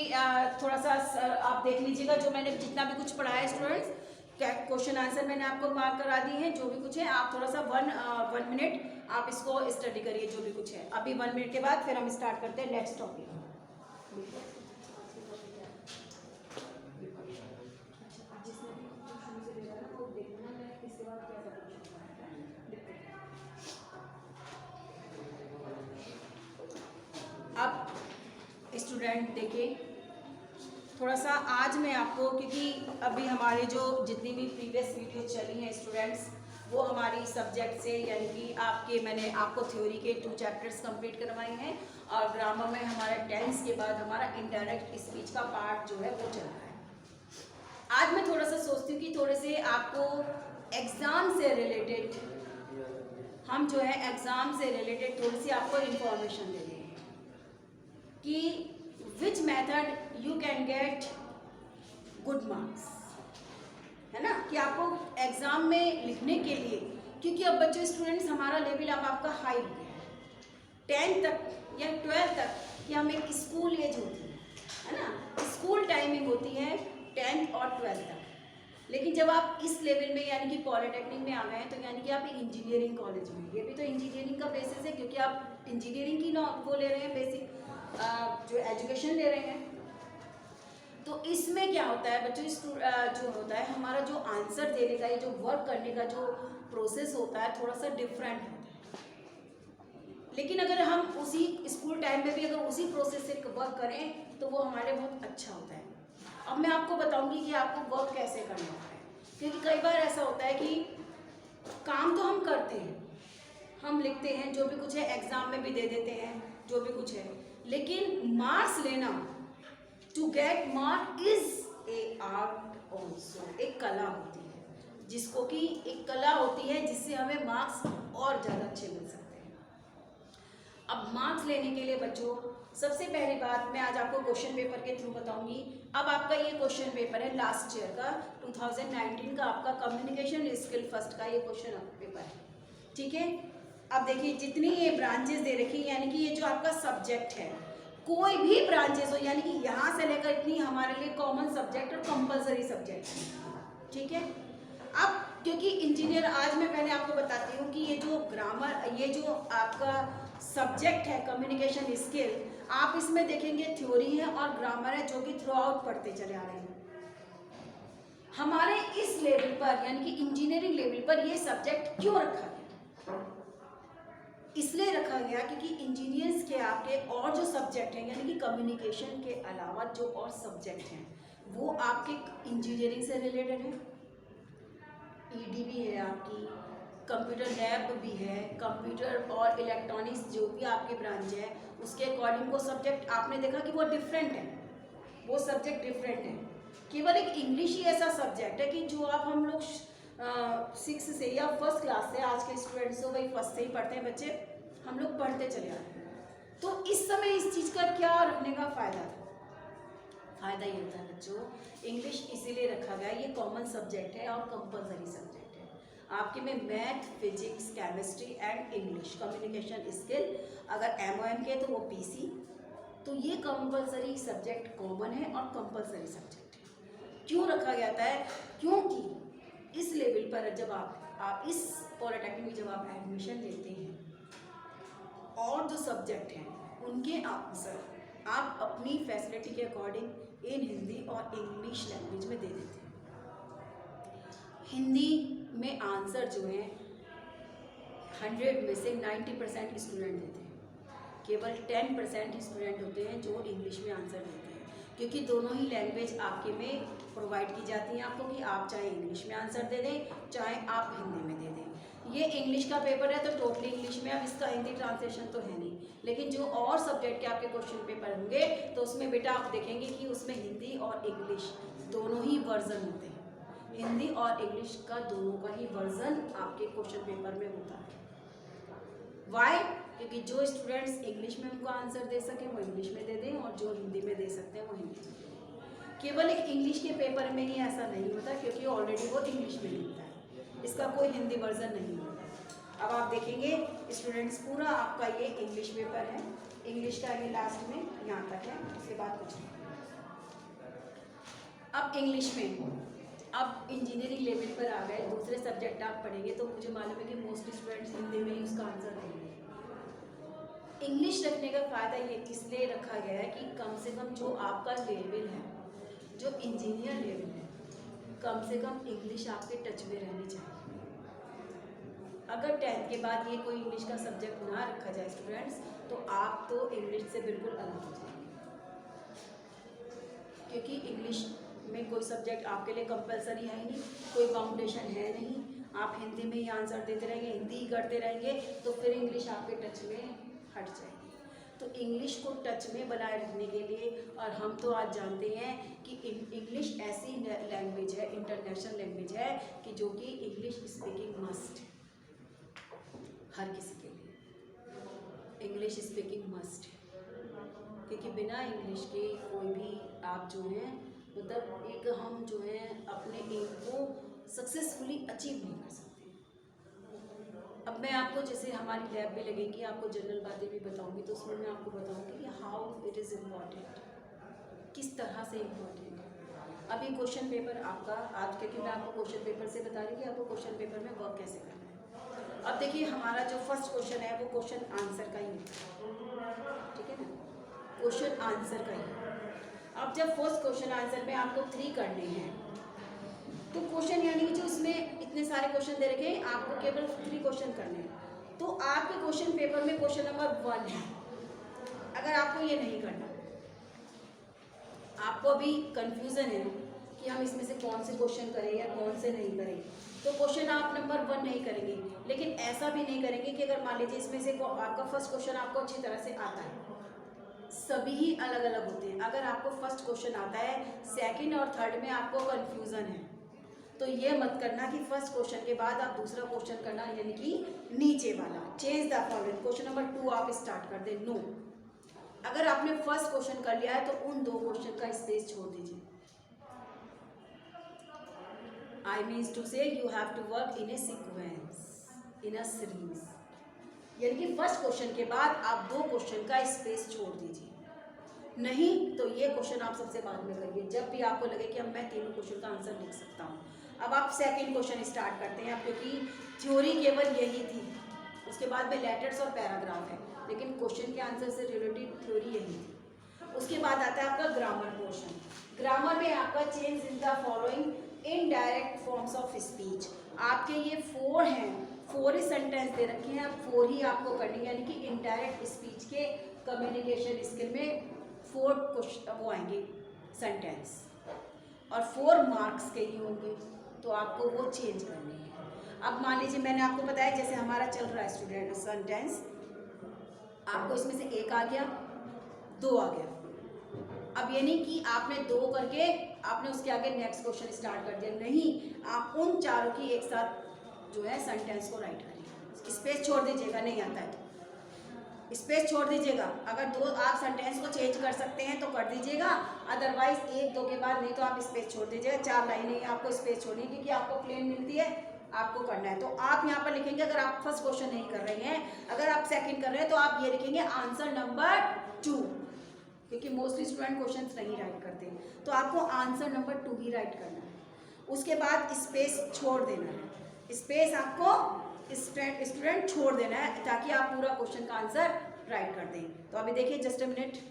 थोड़ा सा आप देख लीजिएगा, जो मैंने जितना भी कुछ पढ़ाया है स्टूडेंट्स, क्वेश्चन आंसर मैंने आपको मार्क करा दिए हैं, जो भी कुछ है आप थोड़ा सा 1 मिनट आप इसको स्टडी करिए, जो भी कुछ है। अभी 1 मिनट के बाद फिर हम स्टार्ट करते हैं नेक्स्ट टॉपिक। अब स्टूडेंट देखिए, थोड़ा सा आज मैं आपको, क्योंकि अभी हमारे जो जितनी भी प्रीवियस वीडियो चली हैं स्टूडेंट्स, वो हमारी सब्जेक्ट से, यानी कि आपके मैंने आपको थ्योरी के 2 चैप्टर्स कंप्लीट करवाए हैं, और ग्रामर में हमारा टेंस के बाद हमारा इनडायरेक्ट स्पीच का पार्ट जो है वो चल रहा है। आज मैं थोड़ा सा सोचती हूँ कि थोड़े से आपको एग्ज़ाम से रिलेटेड, हम जो है एग्ज़ाम से रिलेटेड थोड़ी सी आपको इंफॉर्मेशन दे दें कि which method you can get good marks, है ना, कि आपको एग्ज़ाम में लिखने के लिए, क्योंकि अब बच्चों स्टूडेंट्स हमारा लेवल अब आपका हाई हो गया है 10th तक या 12th तक, कि हम एक स्कूल एज होती है ना, स्कूल टाइमिंग होती है 10th और 12th तक। लेकिन जब आप इस लेवल में यानी कि पॉलिटेक्निक में आ गए हैं, तो यानी कि आप इंजीनियरिंग कॉलेज में, ये भी तो इंजीनियरिंग का बेसिस है, क्योंकि आप इंजीनियरिंग की वो ले रहे हैं, बेसिक जो एजुकेशन ले रहे हैं। तो इसमें क्या होता है बच्चों, जो होता है हमारा जो आंसर देने का, ये जो वर्क करने का जो प्रोसेस होता है थोड़ा सा डिफरेंट होता है। लेकिन अगर हम उसी स्कूल टाइम में भी अगर उसी प्रोसेस से वर्क करें तो वो हमारे बहुत अच्छा होता है। अब मैं आपको बताऊंगी कि आपको वर्क कैसे करना होता है, क्योंकि कई बार ऐसा होता है कि काम तो हम करते हैं, हम लिखते हैं, जो भी कुछ है एग्ज़ाम में भी दे देते हैं, जो भी कुछ है, लेकिन मार्क्स लेना, to get mark is a art also, एक कला होती है, जिसको कि एक कला होती है जिससे हमें मार्क्स और ज़्यादा अच्छे मिल सकते हैं। अब मार्क्स लेने के लिए बच्चों सबसे पहली बात मैं आज आपको क्वेश्चन पेपर के थ्रू बताऊंगी। अब आपका ये क्वेश्चन पेपर है लास्ट ईयर का 2019 का, आपका कम्युनिकेशन स्किल फर्स्ट का ये क्वेश्चन पेपर है, ठीक है। अब देखिए जितनी ये ब्रांचेस दे रखी है, यानी कि ये जो आपका सब्जेक्ट है, कोई भी ब्रांचेस हो, यानी कि यहाँ से लेकर इतनी हमारे लिए कॉमन सब्जेक्ट और कंपलसरी सब्जेक्ट है, ठीक है। अब क्योंकि इंजीनियर, आज मैं पहले आपको बताती हूँ कि ये जो ग्रामर, ये जो आपका सब्जेक्ट है कम्युनिकेशन स्किल, आप इसमें देखेंगे थ्योरी है और ग्रामर है, जो कि थ्रू आउट पढ़ते चले आ रहे हैं। हमारे इस लेवल पर यानी कि इंजीनियरिंग लेवल पर ये सब्जेक्ट क्यों रखा गया? इसलिए रखा गया क्योंकि इंजीनियर्स के आपके और जो सब्जेक्ट हैं, यानी कि कम्युनिकेशन के अलावा जो और सब्जेक्ट हैं, वो आपके इंजीनियरिंग से रिलेटेड है। ईडी भी है आपकी, कंप्यूटर लैब भी है, कंप्यूटर और इलेक्ट्रॉनिक्स जो भी आपकी ब्रांच है उसके अकॉर्डिंग वो सब्जेक्ट आपने देखा कि वो डिफरेंट है, वो सब्जेक्ट डिफरेंट है। केवल एक इंग्लिश ही ऐसा सब्जेक्ट है कि जो आप हम लोग 6 से या फर्स्ट क्लास से, आज के स्टूडेंट्स तो वही फर्स्ट से ही पढ़ते हैं बच्चे, हम लोग पढ़ते चले आ रहे हैं। तो इस समय इस चीज़ का क्या रखने का फ़ायदा था? फ़ायदा ये होता है बच्चों, इंग्लिश इसीलिए रखा गया, ये कॉमन सब्जेक्ट है और कंपलसरी सब्जेक्ट है आपके में। Math, physics, chemistry and English communication skill, अगर MOM के तो वो PC, तो ये कंपलसरी सब्जेक्ट कॉमन है और कंपलसरी सब्जेक्ट है। क्यों रखा जाता है? क्योंकि इस लेवल पर जब आप इस पॉलिटेक्निक में जब आप एडमिशन लेते हैं, और जो सब्जेक्ट हैं उनके आंसर आप अपनी फैसिलिटी के अकॉर्डिंग इन हिंदी और इंग्लिश लैंग्वेज में दे देते हैं। हिंदी में आंसर जो है 100 में से 90% स्टूडेंट देते हैं, केवल 10% स्टूडेंट होते हैं जो इंग्लिश में आंसर देते हैं, क्योंकि दोनों ही लैंग्वेज आपके में प्रोवाइड की जाती हैं आपको, कि आप चाहे इंग्लिश में आंसर दे दें चाहे आप हिंदी में दे दें। ये इंग्लिश का पेपर है तो टोटली इंग्लिश में, अब इसका हिंदी ट्रांसलेशन तो है नहीं, लेकिन जो और सब्जेक्ट के आपके क्वेश्चन पेपर होंगे तो उसमें बेटा आप देखेंगे कि उसमें हिंदी और इंग्लिश दोनों ही वर्जन होते हैं, हिंदी और इंग्लिश का दोनों का ही वर्जन आपके क्वेश्चन पेपर में होता है। वाई? क्योंकि जो स्टूडेंट्स इंग्लिश में उनको आंसर दे सकें वो इंग्लिश में दे दें, और जो हिंदी में दे सकते हैं वो हिंदी में दे दें। केवल एक इंग्लिश के पेपर में ही ऐसा नहीं होता, क्योंकि ऑलरेडी वो इंग्लिश में होता है, इसका कोई हिंदी वर्जन नहीं होता। अब आप देखेंगे स्टूडेंट्स, पूरा आपका ये इंग्लिश पेपर है, इंग्लिश का ये लास्ट में यहाँ तक है, उसके बाद कुछ नहीं। अब इंग्लिश में, अब इंजीनियरिंग लेवल पर आ गए, दूसरे सब्जेक्ट आप पढ़ेंगे तो मुझे मालूम है कि मोस्टली स्टूडेंट्स हिंदी में ही उसका आंसर देंगे। इंग्लिश रखने का फ़ायदा ये इसलिए रखा गया है कि कम से कम जो आपका लेवल है, जो इंजीनियर लेवल है, कम से कम इंग्लिश आपके टच में रहनी चाहिए। अगर 10th के बाद ये कोई इंग्लिश का सब्जेक्ट ना रखा जाए स्टूडेंट्स, तो आप तो इंग्लिश से बिल्कुल अलग हो जाएंगे, क्योंकि इंग्लिश में कोई सब्जेक्ट आपके लिए कंपलसरी है ही नहीं, कोई फाउंडेशन है नहीं, आप हिंदी में ही आंसर देते रहेंगे, हिंदी ही करते रहेंगे, तो फिर इंग्लिश आपके टच में हट जाएगी। तो इंग्लिश को टच में बनाए रखने के लिए, और हम तो आज जानते हैं कि इंग्लिश ऐसी लैंग्वेज है, इंटरनेशनल लैंग्वेज है, कि जो कि इंग्लिश स्पीकिंग मस्ट है हर किसी के लिए, इंग्लिश स्पीकिंग मस्ट है, क्योंकि बिना इंग्लिश के कोई भी आप जो है, मतलब एक हम जो है अपने एम को सक्सेसफुली अचीव नहीं कर सकते। अब मैं आपको, जैसे हमारी लैब में लगेगी, आपको जनरल बातें भी बताऊंगी, तो उसमें मैं आपको बताऊंगी कि हाउ इट इज़ इम्पॉर्टेंट, किस तरह से इम्पॉर्टेंट है। अभी क्वेश्चन पेपर आपका आज, क्योंकि मैं आपको क्वेश्चन पेपर से बता रही हूँ कि आपको क्वेश्चन पेपर में वर्क कैसे करना है। अब देखिए हमारा जो फर्स्ट क्वेश्चन है वो क्वेश्चन आंसर का ही है, ठीक है ना, क्वेश्चन आंसर का ही। अब जब फर्स्ट क्वेश्चन आंसर में आपको 3 करने हैं, तो क्वेश्चन यानी कि जो इसमें इतने सारे क्वेश्चन दे रखे हैं, आपको केवल 3 क्वेश्चन करने हैं, तो आपके क्वेश्चन पेपर में क्वेश्चन नंबर 1 है। अगर आपको ये नहीं करना, आपको अभी कंफ्यूजन है कि हम इसमें से कौन से क्वेश्चन करें या कौन से नहीं करें, तो क्वेश्चन आप नंबर 1 नहीं करेंगे। लेकिन ऐसा भी नहीं करेंगे कि अगर मान लीजिए इसमें से आपका फर्स्ट क्वेश्चन आपको अच्छी तरह से आता है, सभी ही अलग अलग होते हैं, अगर आपको फर्स्ट क्वेश्चन आता है, सेकंड और थर्ड में आपको कंफ्यूजन है, तो ये मत करना कि फर्स्ट क्वेश्चन के बाद आप दूसरा क्वेश्चन करना, यानी कि नीचे वाला change the following, question number 2 आप स्टार्ट कर दें। नो, अगर आपने फर्स्ट क्वेश्चन कर लिया है तो उन 2 क्वेश्चन का स्पेस छोड़ दीजिए। I means to say you have to work in a sequence, in a series, यानी कि फर्स्ट क्वेश्चन के बाद आप 2 क्वेश्चन का स्पेस छोड़ दीजिए। नहीं तो ये क्वेश्चन आप सबसे बाद में करिए, जब भी आपको लगे कि अब मैं तीनों क्वेश्चन का आंसर लिख सकता हूँ। अब आप सेकंड क्वेश्चन स्टार्ट करते हैं, क्योंकि थ्योरी केवल यही थी, उसके बाद में लेटर्स और पैराग्राफ है, लेकिन क्वेश्चन के आंसर से रिलेटेड थ्योरी यही थी। उसके बाद आता है आपका ग्रामर पोर्शन। ग्रामर में आपका change in the following indirect forms of speech. आपके ये 4 हैं, 4 ही सेंटेंस दे रखे हैं, अब 4 ही आपको करनी है, यानी कि इनडायरेक्ट स्पीच के कम्युनिकेशन स्किल में 4 क्वेश्चन वो आएंगे सेंटेंस, और 4 मार्क्स के ही होंगे, तो आपको वो चेंज करनी है। अब मान लीजिए मैंने आपको बताया जैसे हमारा चल रहा है स्टूडेंट सेंटेंस, आपको इसमें से 1 आ गया, 2 आ गया। अब ये नहीं कि आपने 2 करके आपने उसके आगे नेक्स्ट क्वेश्चन स्टार्ट कर दिया, नहीं, आप उन चारों की एक साथ जो है सेंटेंस को राइट करिए। स्पेस छोड़ दीजिएगा, नहीं आता है तो स्पेस छोड़ दीजिएगा। अगर 2 आप सेंटेंस को चेंज कर सकते हैं तो कर दीजिएगा, अदरवाइज 1-2 के बाद नहीं तो आप स्पेस छोड़ दीजिएगा। 4 लाइनें आपको स्पेस छोड़नी, क्योंकि आपको प्लेन मिलती है, आपको करना है। तो आप यहाँ पर लिखेंगे, अगर आप फर्स्ट क्वेश्चन नहीं कर रहे हैं, अगर आप सेकंड कर रहे हैं तो आप ये लिखेंगे आंसर नंबर 2, क्योंकि मोस्टली स्टूडेंट क्वेश्चंस नहीं राइट करते, तो आपको आंसर नंबर 2 ही राइट करना है। उसके बाद स्पेस छोड़ देना है, स्पेस आपको स्टूडेंट छोड़ देना है, ताकि आप पूरा क्वेश्चन का आंसर राइट कर दें। तो अभी देखिए, जस्ट अ मिनट।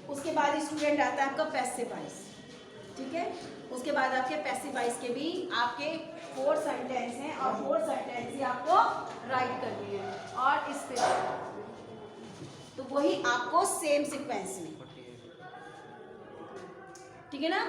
उसके बाद स्टूडेंट आता है आपका पैसिव वॉइस, ठीक है। उसके बाद आपके पैसिव वॉइस के भी आपके 4 सेंटेंस हैं, और 4 सेंटेंस ही आपको राइट करनी है, और इस पे तो वही आपको सेम सीक्वेंस में, ठीक है ना,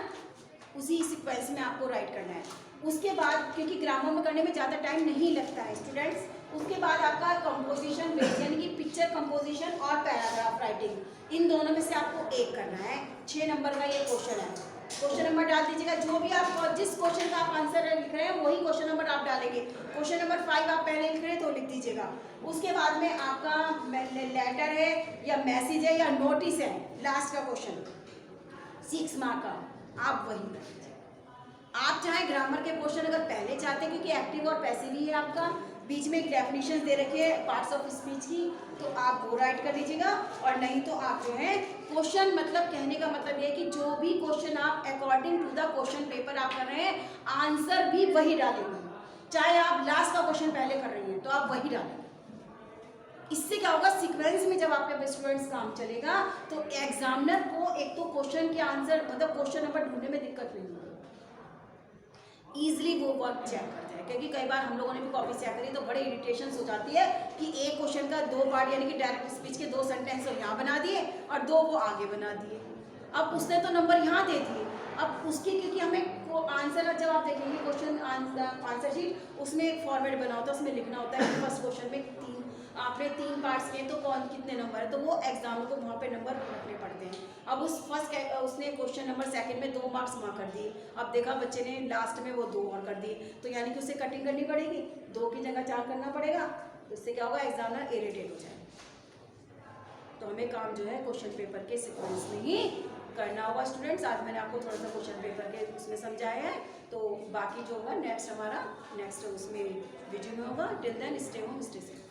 उसी सीक्वेंस में आपको राइट करना है। उसके बाद क्योंकि ग्रामर में करने में ज़्यादा टाइम नहीं लगता है स्टूडेंट्स, उसके बाद आपका कंपोजिशन बेस, यानी कि पिक्चर कंपोजिशन और पैराग्राफ राइटिंग, इन दोनों में से आपको एक करना है। 6 नंबर का ये क्वेश्चन है, क्वेश्चन नंबर डाल दीजिएगा, जो भी आप जिस क्वेश्चन का आप आंसर लिख रहे हैं वही क्वेश्चन नंबर आप डालेंगे। क्वेश्चन नंबर 5 आप पहले लिख रहे हैं तो लिख दीजिएगा। उसके बाद में आपका लेटर है या मैसेज है या नोटिस है, लास्ट का क्वेश्चन 6 मार्क का, आप वही कर दीजिए। आप चाहे ग्रामर के क्वेश्चन अगर पहले चाहते हैं, क्योंकि एक्टिव और पैसिव ही है आपका, बीच में एक डेफिनेशन दे रखी है पार्ट्स ऑफ स्पीच की, तो आप वो राइट कर लीजिएगा। और नहीं तो आप जो है क्वेश्चन, मतलब कहने का मतलब ये है कि जो भी क्वेश्चन आप according to the question paper आप कर रहे हैं, आंसर भी वही डालेंगे। चाहे आप लास्ट का क्वेश्चन पहले कर रही हैं तो आप वही डालेंगे। इससे क्या होगा, सीक्वेंस में जब आपके स्टूडेंट्स काम चलेगा तो एग्जामिनर को एक तो क्वेश्चन के आंसर, मतलब क्वेश्चन नंबर ढूंढने में दिक्कत नहीं होगी, ईजिली वो वर्क चेक करते हैं। क्योंकि कई बार हम लोगों ने भी कॉपी चेक करी तो बड़े इरिटेशन हो जाती है कि एक क्वेश्चन का 2 पार्ट, यानी कि डायरेक्ट स्पीच के 2 सेंटेंस यहाँ बना दिए और 2 वो आगे बना दिए। अब उसने तो नंबर यहाँ दे दिए, अब उसकी, क्योंकि हमें आंसर जब आप देखेंगे क्वेश्चन आंसर शीट, उसमें एक फॉर्मेट बना होता है, उसमें लिखना होता है कि फर्स्ट क्वेश्चन में आपने 3 पार्ट्स किए तो कौन कितने नंबर है, तो वो एग्जाम को वहाँ पे नंबर रखने पड़ते हैं। अब उस उसने क्वेश्चन नंबर सेकंड में 2 मार्क्स वहाँ कर दिए, अब देखा बच्चे ने लास्ट में वो 2 और कर दिए, तो यानी कि उसे कटिंग करनी पड़ेगी, 2 की जगह 4 करना पड़ेगा, तो इससे क्या होगा, एग्जामिनर इरिटेट हो जाएगा। तो हमें काम जो है क्वेश्चन पेपर के सीक्वेंस में ही करना होगा स्टूडेंट्स। आज मैंने आपको थोड़ा सा क्वेश्चन पेपर के उसमें समझाया है, तो बाकी जो होगा नेक्स्ट हमारा नेक्स्ट उसमें वीडियो में होगा। Till then stay home, stay safe.